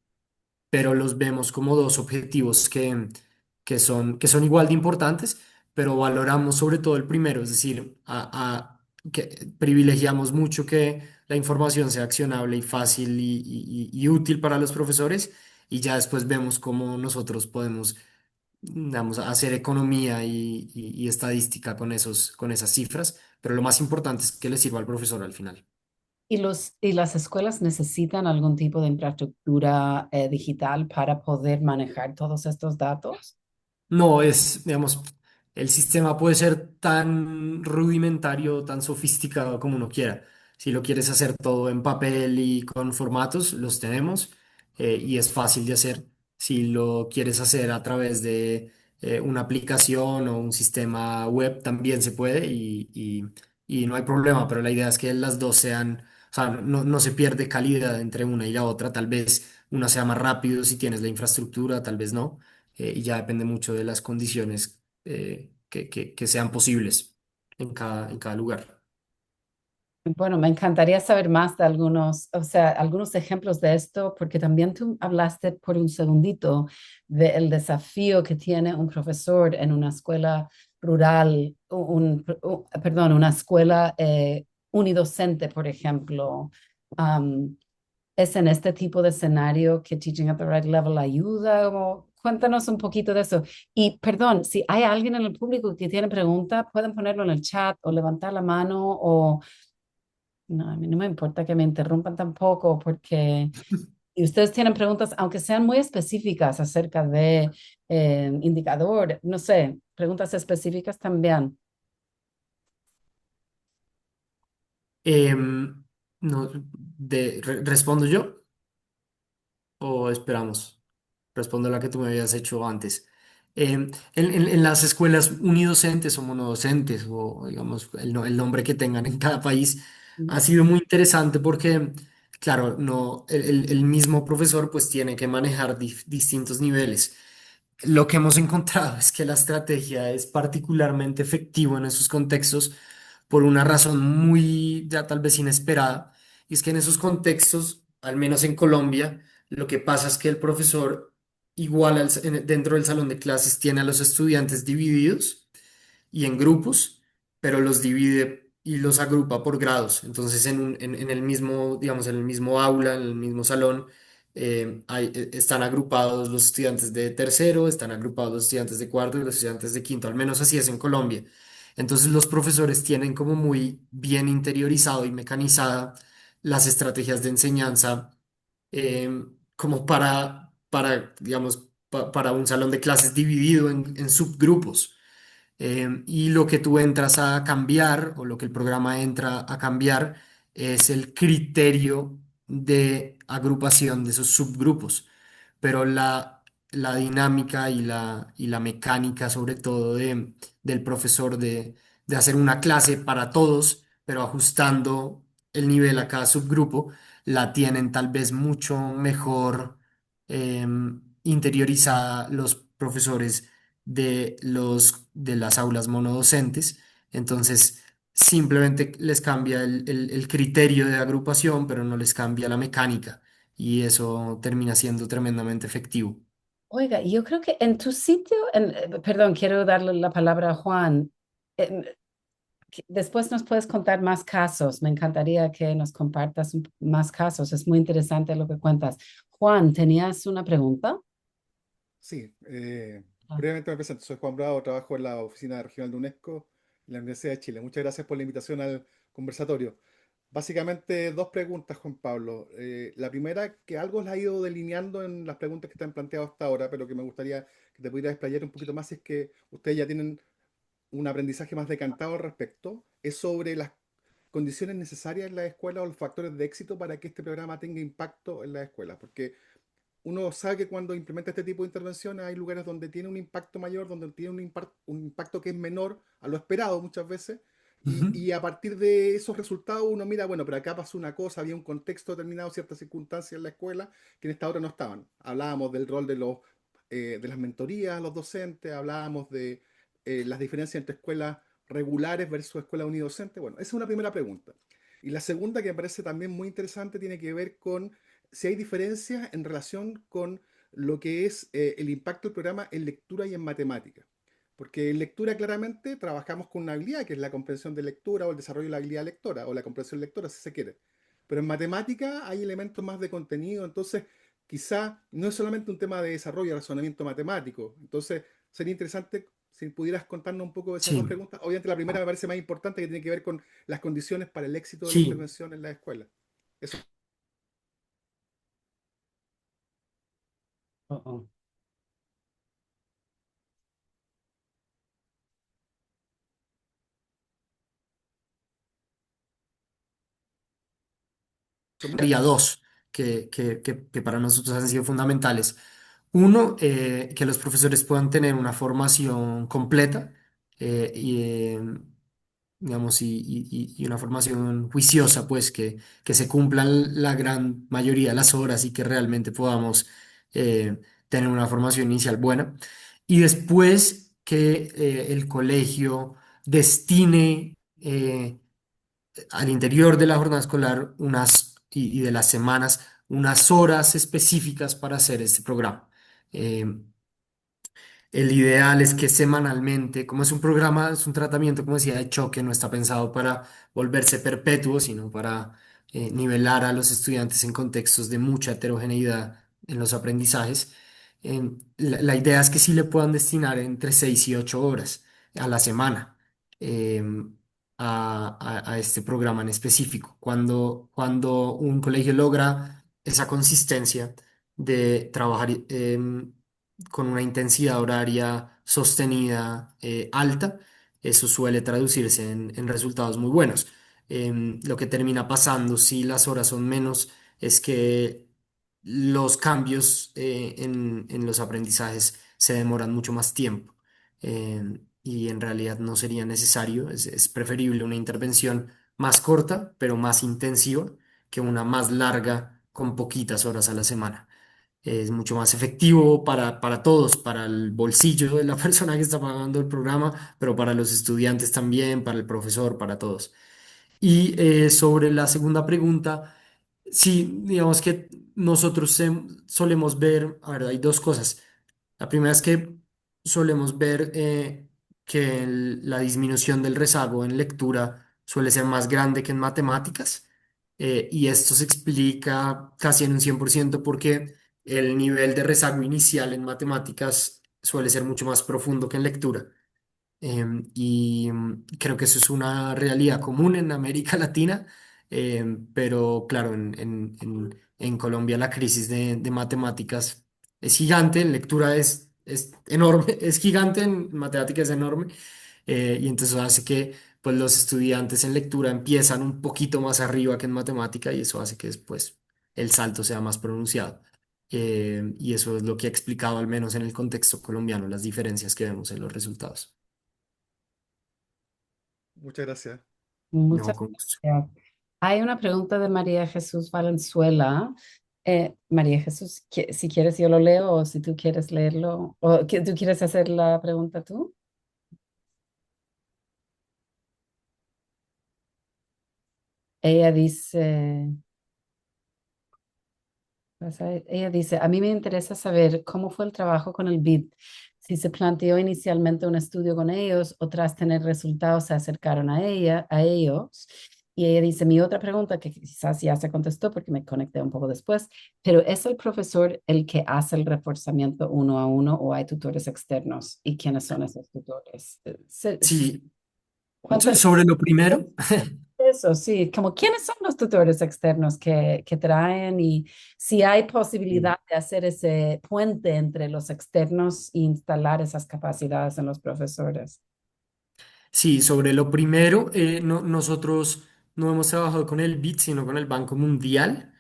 S2: pero los vemos como dos objetivos que son igual de importantes, pero valoramos sobre todo el primero, es decir, que privilegiamos mucho que la información sea accionable y fácil y útil para los profesores, y ya después vemos cómo nosotros podemos, digamos, hacer economía y estadística con esas cifras, pero lo más importante es que le sirva al profesor al final.
S1: ¿Y las escuelas necesitan algún tipo de infraestructura digital para poder manejar todos estos datos?
S2: No es, digamos, el sistema puede ser tan rudimentario, tan sofisticado como uno quiera. Si lo quieres hacer todo en papel y con formatos, los tenemos y es fácil de hacer. Si lo quieres hacer a través de una aplicación o un sistema web, también se puede y no hay problema, pero la idea es que las dos sean, o sea, no se pierde calidad entre una y la otra. Tal vez una sea más rápido si tienes la infraestructura, tal vez no y ya depende mucho de las condiciones que sean posibles en cada lugar.
S1: Bueno, me encantaría saber más de algunos, o sea, algunos ejemplos de esto, porque también tú hablaste por un segundito del desafío que tiene un profesor en una escuela rural, perdón, una escuela unidocente, por ejemplo. Am, ¿Es en este tipo de escenario que Teaching at the Right Level ayuda? Cuéntanos un poquito de eso. Y perdón, si hay alguien en el público que tiene pregunta, pueden ponerlo en el chat o levantar la mano o no, a mí no me importa que me interrumpan tampoco, porque y ustedes tienen preguntas, aunque sean muy específicas acerca de indicador, no sé, preguntas específicas también.
S2: Em, no, ¿respondo yo o esperamos? Respondo la que tú me habías hecho antes. En las escuelas unidocentes o monodocentes, o digamos el nombre que tengan en cada país, ha sido muy interesante porque, claro, no, el mismo profesor pues tiene que manejar distintos niveles. Lo que hemos encontrado es que la estrategia es particularmente efectiva en esos contextos por una razón muy ya tal vez inesperada, y es que en esos contextos, al menos en Colombia, lo que pasa es que el profesor igual dentro del salón de clases tiene a los estudiantes divididos y en grupos, pero los divide y los agrupa por grados. Entonces, en el mismo, digamos, en el mismo aula, en el mismo salón, están agrupados los estudiantes de tercero, están agrupados los estudiantes de cuarto y los estudiantes de quinto, al menos así es en Colombia. Entonces, los profesores tienen como muy bien interiorizado y mecanizada las estrategias de enseñanza como digamos, para un salón de clases dividido en subgrupos. Y lo que tú entras a cambiar o lo que el programa entra a cambiar es el criterio de agrupación de esos subgrupos. Pero la dinámica y la mecánica, sobre todo del profesor, de hacer una clase para todos, pero ajustando el nivel a cada subgrupo, la tienen tal vez mucho mejor interiorizada los profesores de las aulas monodocentes. Entonces, simplemente les cambia el criterio de agrupación, pero no les cambia la mecánica y eso termina siendo tremendamente efectivo.
S1: Oiga, yo creo que en tu sitio, perdón, quiero darle la palabra a Juan. Em, Después nos puedes contar más casos. Me encantaría que nos compartas más casos. Es muy interesante lo que cuentas. Juan, ¿tenías una pregunta?
S4: Sí, Brevemente me presento, soy Juan Bravo, trabajo en la oficina regional de UNESCO en la Universidad de Chile. Muchas gracias por la invitación al conversatorio. Básicamente, dos preguntas, Juan Pablo. La primera, que algo la ha ido delineando en las preguntas que te han planteado hasta ahora, pero que me gustaría que te pudieras explayar un poquito más, si es que ustedes ya tienen un aprendizaje más decantado al respecto, es sobre las condiciones necesarias en la escuela o los factores de éxito para que este programa tenga impacto en la escuela. Porque uno sabe que cuando implementa este tipo de intervenciones hay lugares donde tiene un impacto mayor, donde tiene un impacto que es menor a lo esperado muchas veces.
S2: Ujú.
S4: Y a partir de esos resultados uno mira, bueno, pero acá pasó una cosa, había un contexto determinado, ciertas circunstancias en la escuela que en esta hora no estaban. Hablábamos del rol de las mentorías a los docentes, hablábamos de las diferencias entre escuelas regulares versus escuelas unidocentes. Bueno, esa es una primera pregunta. Y la segunda, que me parece también muy interesante, tiene que ver con si hay diferencias en relación con lo que es el impacto del programa en lectura y en matemática. Porque en lectura claramente trabajamos con una habilidad, que es la comprensión de lectura o el desarrollo de la habilidad lectora o la comprensión lectora, si se quiere. Pero en matemática hay elementos más de contenido, entonces quizá no es solamente un tema de desarrollo de razonamiento matemático. Entonces sería interesante si pudieras contarnos un poco de esas
S2: Sí,
S4: dos preguntas. Obviamente la primera me parece más importante, que tiene que ver con las condiciones para el éxito de la
S2: sí.
S4: intervención en la escuela. Eso.
S1: Oh, oh.
S2: Haría dos que para nosotros han sido fundamentales. Uno, que los profesores puedan tener una formación completa digamos, y una formación juiciosa, pues que se cumplan la gran mayoría de las horas y que realmente podamos tener una formación inicial buena. Y después que el colegio destine al interior de la jornada escolar y de las semanas unas horas específicas para hacer este programa. Eh, el ideal es que semanalmente, como es un programa, es un tratamiento, como decía, de choque, no está pensado para volverse perpetuo, sino para nivelar a los estudiantes en contextos de mucha heterogeneidad en los aprendizajes. La idea es que sí le puedan destinar entre 6 y 8 horas a la semana a este programa en específico. Cuando un colegio logra esa consistencia de trabajar con una intensidad horaria sostenida alta, eso suele traducirse en resultados muy buenos. Lo que termina pasando si las horas son menos es que los cambios en los aprendizajes se demoran mucho más tiempo y en realidad no sería necesario, es preferible una intervención más corta pero más intensiva que una más larga con poquitas horas a la semana. Es mucho más efectivo para todos, para el bolsillo de la persona que está pagando el programa, pero para los estudiantes también, para el profesor, para todos. Y sobre la segunda pregunta, sí, digamos que nosotros solemos ver, a ver, hay dos cosas. La primera es que solemos ver que la disminución del rezago en lectura suele ser más grande que en matemáticas, y esto se explica casi en un 100% porque el nivel de rezago inicial en matemáticas suele ser mucho más profundo que en lectura. Creo que eso es una realidad común en América Latina, pero claro, en Colombia la crisis de matemáticas es gigante, en lectura es enorme, es gigante, en matemáticas es enorme, y entonces eso hace que pues, los estudiantes en lectura empiezan un poquito más arriba que en matemática y eso hace que después el salto sea más pronunciado. Y eso es lo que ha explicado, al menos en el contexto colombiano, las diferencias que vemos en los resultados.
S4: Muchas gracias.
S2: No,
S1: Muchas
S2: con gusto.
S1: gracias. Hay una pregunta de María Jesús Valenzuela. María Jesús, si quieres yo lo leo o si tú quieres leerlo, o que tú quieres hacer la pregunta tú. Ella dice, ella dice, a mí me interesa saber cómo fue el trabajo con el BID, si se planteó inicialmente un estudio con ellos o tras tener resultados se acercaron a ellos Y ella dice, mi otra pregunta, que quizás ya se contestó porque me conecté un poco después, pero ¿es el profesor el que hace el reforzamiento uno a uno o hay tutores externos? ¿Y quiénes son esos tutores?
S2: Sí,
S1: Cuéntame
S2: sobre lo primero.
S1: eso, sí, como quiénes son los tutores externos que traen y si hay posibilidad de hacer ese puente entre los externos e instalar esas capacidades en los profesores.
S2: Sí, sobre lo primero, nosotros no hemos trabajado con el BID, sino con el Banco Mundial,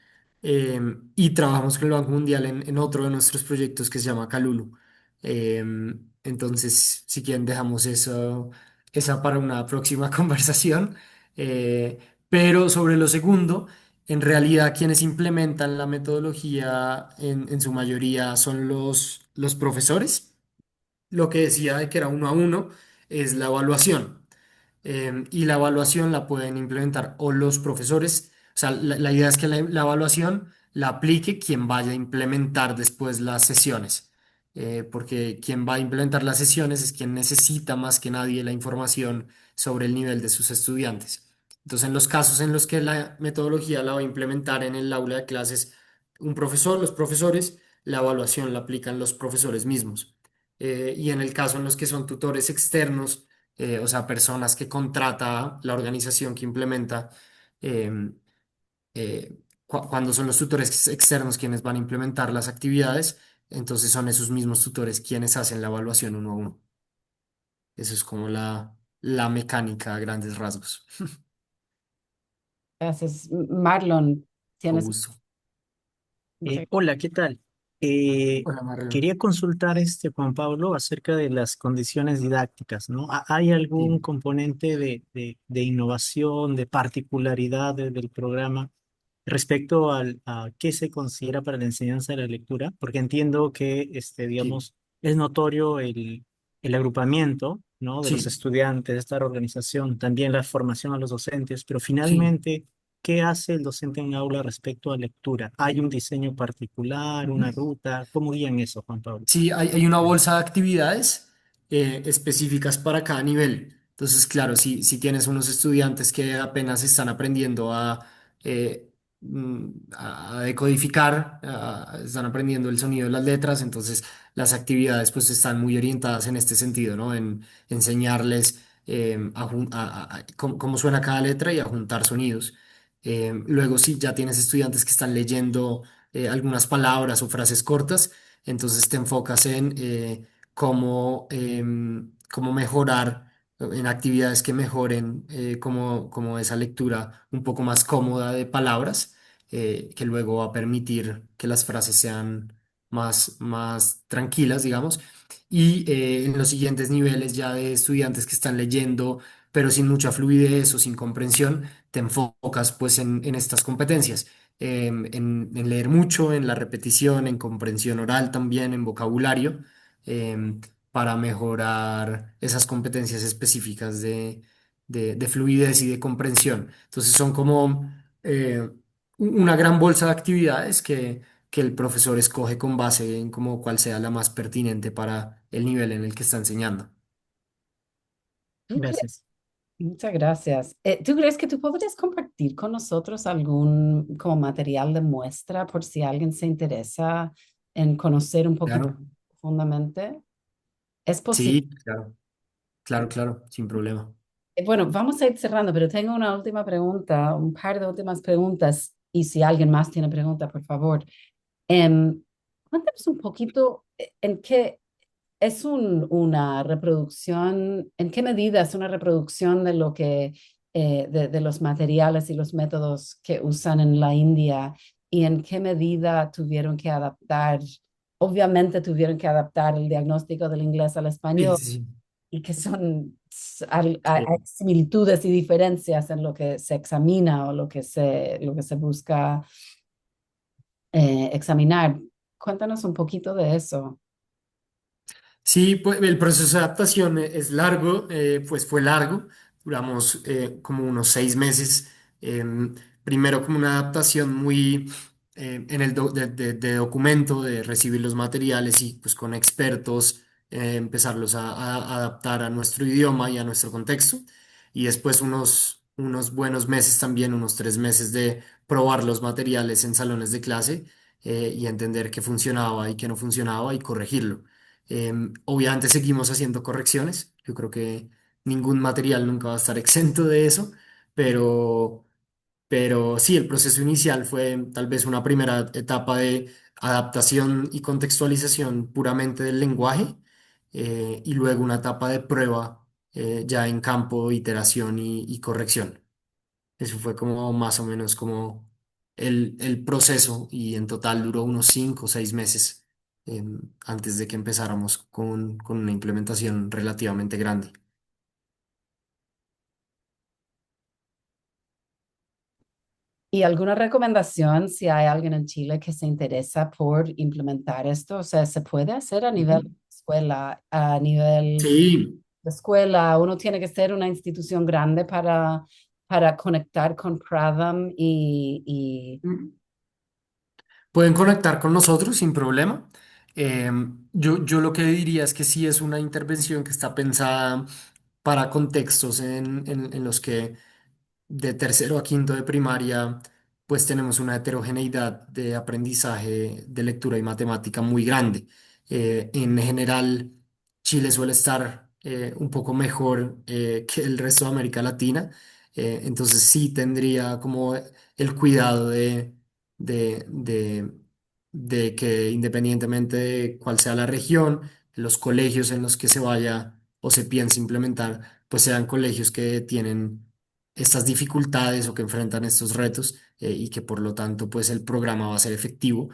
S2: y trabajamos con el Banco Mundial en otro de nuestros proyectos que se llama Calulu. Entonces, si quieren, dejamos eso, esa para una próxima conversación. Eh, pero sobre lo segundo, en realidad quienes implementan la metodología en su mayoría son los profesores. Lo que decía de que era uno a uno es la evaluación. Y la evaluación la pueden implementar o los profesores, o sea, la idea es que la evaluación la aplique quien vaya a implementar después las sesiones. Porque quien va a implementar las sesiones es quien necesita más que nadie la información sobre el nivel de sus estudiantes. Entonces, en los casos en los que la metodología la va a implementar en el aula de clases un profesor, los profesores, la evaluación la aplican los profesores mismos. Y en el caso en los que son tutores externos, o sea, personas que contrata la organización que implementa, em, cuando son los tutores externos quienes van a implementar las actividades, entonces son esos mismos tutores quienes hacen la evaluación uno a uno. Eso es como la mecánica a grandes rasgos.
S1: Gracias. Marlon,
S2: Con
S1: tienes
S2: gusto.
S1: mucha...
S5: Hola, ¿qué tal? Eh,
S2: Hola, Marlon.
S5: Quería consultar Juan Pablo, acerca de las condiciones didácticas, ¿no? ¿Hay algún
S2: Sí,
S5: componente de innovación, de particularidad del programa respecto a qué se considera para la enseñanza de la lectura? Porque entiendo que,
S2: sí,
S5: digamos, es notorio el agrupamiento, ¿no? De los
S2: sí,
S5: estudiantes, de esta organización, también la formación a los docentes, pero
S2: sí.
S5: finalmente, ¿qué hace el docente en aula respecto a lectura? ¿Hay un diseño particular, una
S2: Ujú.
S5: ruta? ¿Cómo guían eso, Juan Pablo?
S2: Sí, hay una bolsa de actividades específicas para cada nivel. Entonces, claro, si tienes unos estudiantes que apenas están aprendiendo eh, a decodificar, están aprendiendo el sonido de las letras, entonces las actividades pues están muy orientadas en este sentido, ¿no? En enseñarles cómo suena cada letra y a juntar sonidos. Luego, si ya tienes estudiantes que están leyendo algunas palabras o frases cortas, entonces te enfocas en cómo mejorar en actividades que mejoren como esa lectura un poco más cómoda de palabras, que luego va a permitir que las frases sean más tranquilas, digamos. Y en los siguientes niveles ya de estudiantes que están leyendo, pero sin mucha fluidez o sin comprensión, te enfocas pues en estas competencias en leer mucho, en la repetición, en comprensión oral también, en vocabulario, em, para mejorar esas competencias específicas de fluidez y de comprensión. Entonces son como una gran bolsa de actividades que el profesor escoge con base en como cuál sea la más pertinente para el nivel en el que está enseñando.
S5: Gracias.
S1: Muchas gracias. ¿Tú crees que tú podrías compartir con nosotros algún como material de muestra por si alguien se interesa en conocer un poquito
S2: Claro,
S1: profundamente? ¿Es posible?
S2: sí, claro, claro, claro, sin problema.
S1: Bueno, vamos a ir cerrando, pero tengo una última pregunta, un par de últimas preguntas, y si alguien más tiene pregunta, por favor. Cuéntanos un poquito en qué es una reproducción, en qué medida es una reproducción de lo que, de los materiales y los métodos que usan en la India y en qué medida tuvieron que adaptar, obviamente tuvieron que adaptar el diagnóstico del inglés al
S2: Sí,
S1: español
S2: sí, sí.
S1: y que son hay
S2: Sí.
S1: similitudes y diferencias en lo que se examina o lo que se busca examinar. Cuéntanos un poquito de eso.
S2: Sí, pues el proceso de adaptación es largo, pues fue largo, duramos como unos 6 meses, primero como una adaptación muy en el de documento, de recibir los materiales y pues con expertos empezarlos a adaptar a nuestro idioma y a nuestro contexto, y después unos unos buenos meses también, unos 3 meses de probar los materiales en salones de clase y entender qué funcionaba y qué no funcionaba y corregirlo. Obviamente seguimos haciendo correcciones. Yo creo que ningún material nunca va a estar exento de eso, pero, pero sí, el proceso inicial fue tal vez una primera etapa de adaptación y contextualización puramente del lenguaje y luego una etapa de prueba ya en campo, iteración y corrección. Eso fue como más o menos como el proceso y en total duró unos 5 o 6 meses antes de que empezáramos con una implementación relativamente grande.
S1: ¿Y alguna recomendación si hay alguien en Chile que se interesa por implementar esto? O sea, ¿se puede hacer a nivel
S2: Ujú.
S1: escuela, a nivel
S2: Sí,
S1: de escuela? ¿Uno tiene que ser una institución grande para conectar con Pradham
S2: mm, pueden conectar con nosotros sin problema. Yo lo que diría es que sí es una intervención que está pensada para contextos en los que de tercero a quinto de primaria, pues tenemos una heterogeneidad de aprendizaje de lectura y matemática muy grande. En general, Chile suele estar un poco mejor que el resto de América Latina, entonces sí tendría como el cuidado de, de, de que independientemente de cuál sea la región, los colegios en los que se vaya o se piense implementar, pues sean colegios que tienen estas dificultades o que enfrentan estos retos y que por lo tanto pues el programa va a ser efectivo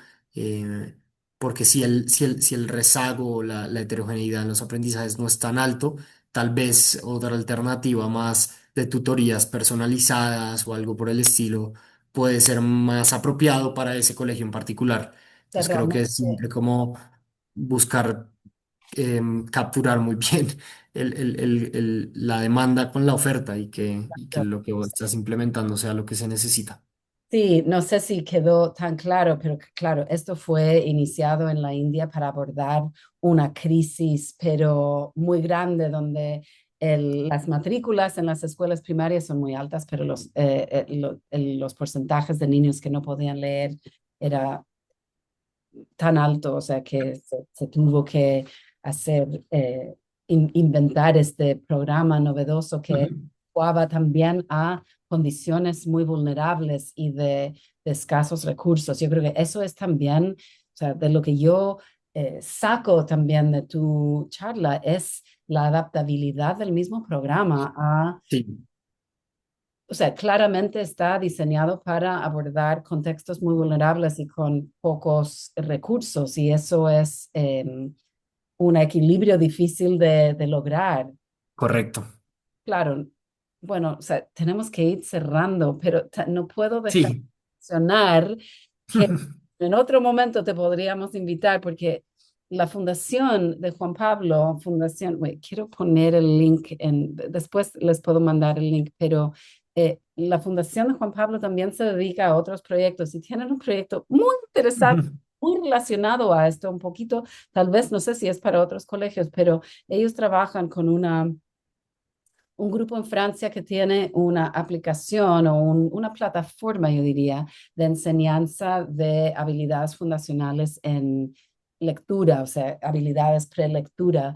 S2: porque si el rezago o la heterogeneidad en los aprendizajes no es tan alto, tal vez otra alternativa más de tutorías personalizadas o algo por el estilo puede ser más apropiado para ese colegio en particular.
S1: sea,
S2: Entonces creo que es
S1: realmente?
S2: siempre como buscar capturar muy bien la demanda con la oferta y que lo que vos estás implementando sea lo que se necesita.
S1: Sí, no sé si quedó tan claro, pero claro, esto fue iniciado en la India para abordar una crisis, pero muy grande, donde las matrículas en las escuelas primarias son muy altas, pero los porcentajes de niños que no podían leer era tan alto, o sea que se tuvo que hacer, inventar este programa novedoso que
S2: Ujú.
S1: jugaba también a condiciones muy vulnerables y de escasos recursos. Yo creo que eso es también, o sea, de lo que yo saco también de tu charla, es la adaptabilidad del mismo programa a,
S2: Sí,
S1: o sea, claramente está diseñado para abordar contextos muy vulnerables y con pocos recursos, y eso es un equilibrio difícil de lograr.
S2: correcto.
S1: Claro, bueno, o sea, tenemos que ir cerrando, pero no puedo dejar de
S2: Sí.
S1: mencionar que en otro momento te podríamos invitar porque la fundación de Juan Pablo, quiero poner el link después les puedo mandar el link, pero la fundación de Juan Pablo también se dedica a otros proyectos y tienen un proyecto muy interesante, muy relacionado a esto, un poquito, tal vez, no sé si es para otros colegios, pero ellos trabajan con un grupo en Francia que tiene una aplicación o una plataforma, yo diría, de enseñanza de habilidades fundacionales en lectura, o sea, habilidades prelectura,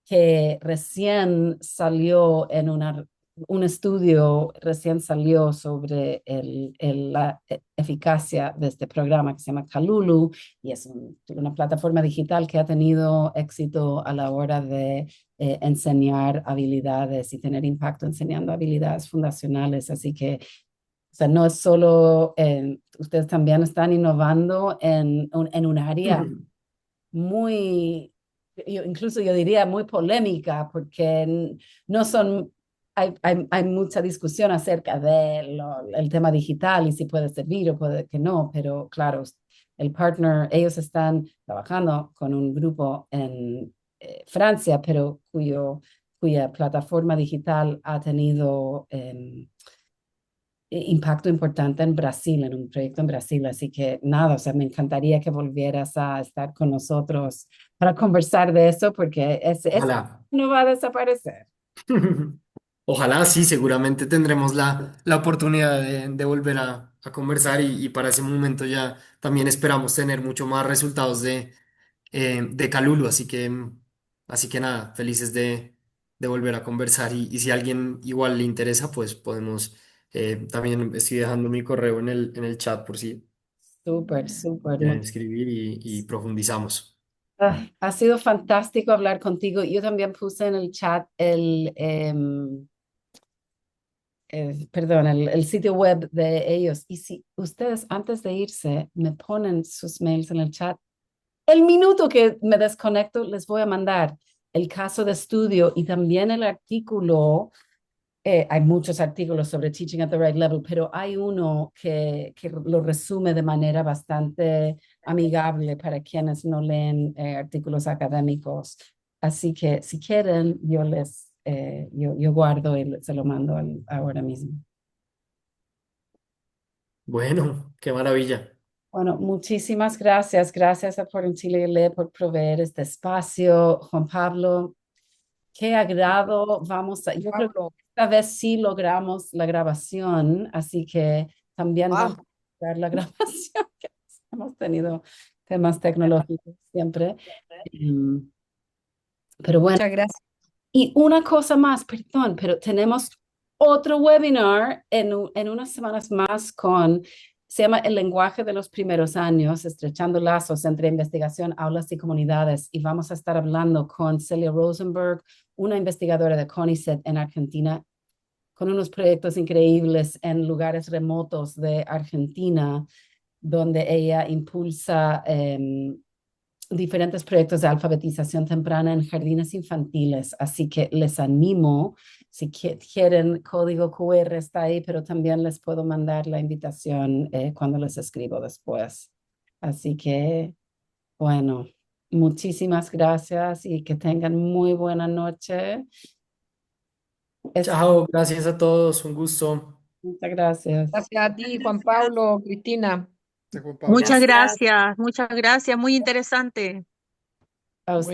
S1: que recién salió en un estudio, recién salió sobre la eficacia de este programa que se llama Kalulu, y es una plataforma digital que ha tenido éxito a la hora de enseñar habilidades y tener impacto enseñando habilidades fundacionales. Así que, o sea, no es solo, ustedes también están innovando en un área muy, incluso yo diría muy polémica, porque no son, hay mucha discusión acerca del tema digital y si puede servir o puede que no, pero claro, el partner, ellos están trabajando con un grupo en Francia, pero cuya plataforma digital ha tenido impacto importante en Brasil, en un proyecto en Brasil. Así que nada, o sea, me encantaría que volvieras a estar con nosotros para conversar de eso, porque ese
S2: Ojalá.
S1: no va a desaparecer.
S2: Ojalá, sí, seguramente tendremos la oportunidad de volver a conversar y para ese momento ya también esperamos tener mucho más resultados de Calulu, así que nada, felices de volver a conversar y si a alguien igual le interesa, pues podemos, también estoy dejando mi correo en el chat por si
S1: Súper, súper.
S2: quieren escribir y profundizamos.
S1: Ha sido fantástico hablar contigo. Yo también puse en el chat el sitio web de ellos. Y si ustedes antes de irse me ponen sus mails en el chat, el minuto que me desconecto les voy a mandar el caso de estudio y también el artículo. Hay muchos artículos sobre Teaching at the Right Level, pero hay uno que lo resume de manera bastante amigable para quienes no leen artículos académicos. Así que si quieren, yo guardo y se lo mando ahora mismo.
S2: Bueno, qué maravilla.
S1: Bueno, muchísimas gracias. Gracias a Portillo por proveer este espacio. Juan Pablo, qué agrado. Yo creo que
S6: Pablo,
S1: esta vez sí logramos la grabación, así que también vamos a lograr la grabación, que hemos tenido temas tecnológicos siempre. Mm, Pero bueno,
S6: muchas gracias.
S1: y una cosa más, perdón, pero tenemos otro webinar en unas semanas más se llama El lenguaje de los primeros años, estrechando lazos entre investigación, aulas y comunidades. Y vamos a estar hablando con Celia Rosenberg, una investigadora de CONICET en Argentina, con unos proyectos increíbles en lugares remotos de Argentina, donde ella impulsa diferentes proyectos de alfabetización temprana en jardines infantiles. Así que les animo, si quieren, código QR está ahí, pero también les puedo mandar la invitación cuando les escribo después. Así que, bueno, muchísimas gracias y que tengan muy buena noche.
S2: Chao, gracias a todos, un gusto.
S1: Muchas gracias.
S6: Gracias a ti, Juan Pablo, Cristina.
S4: Gracias, Juan Pablo.
S7: Muchas
S1: Gracias
S7: gracias, muy interesante.
S1: a ustedes.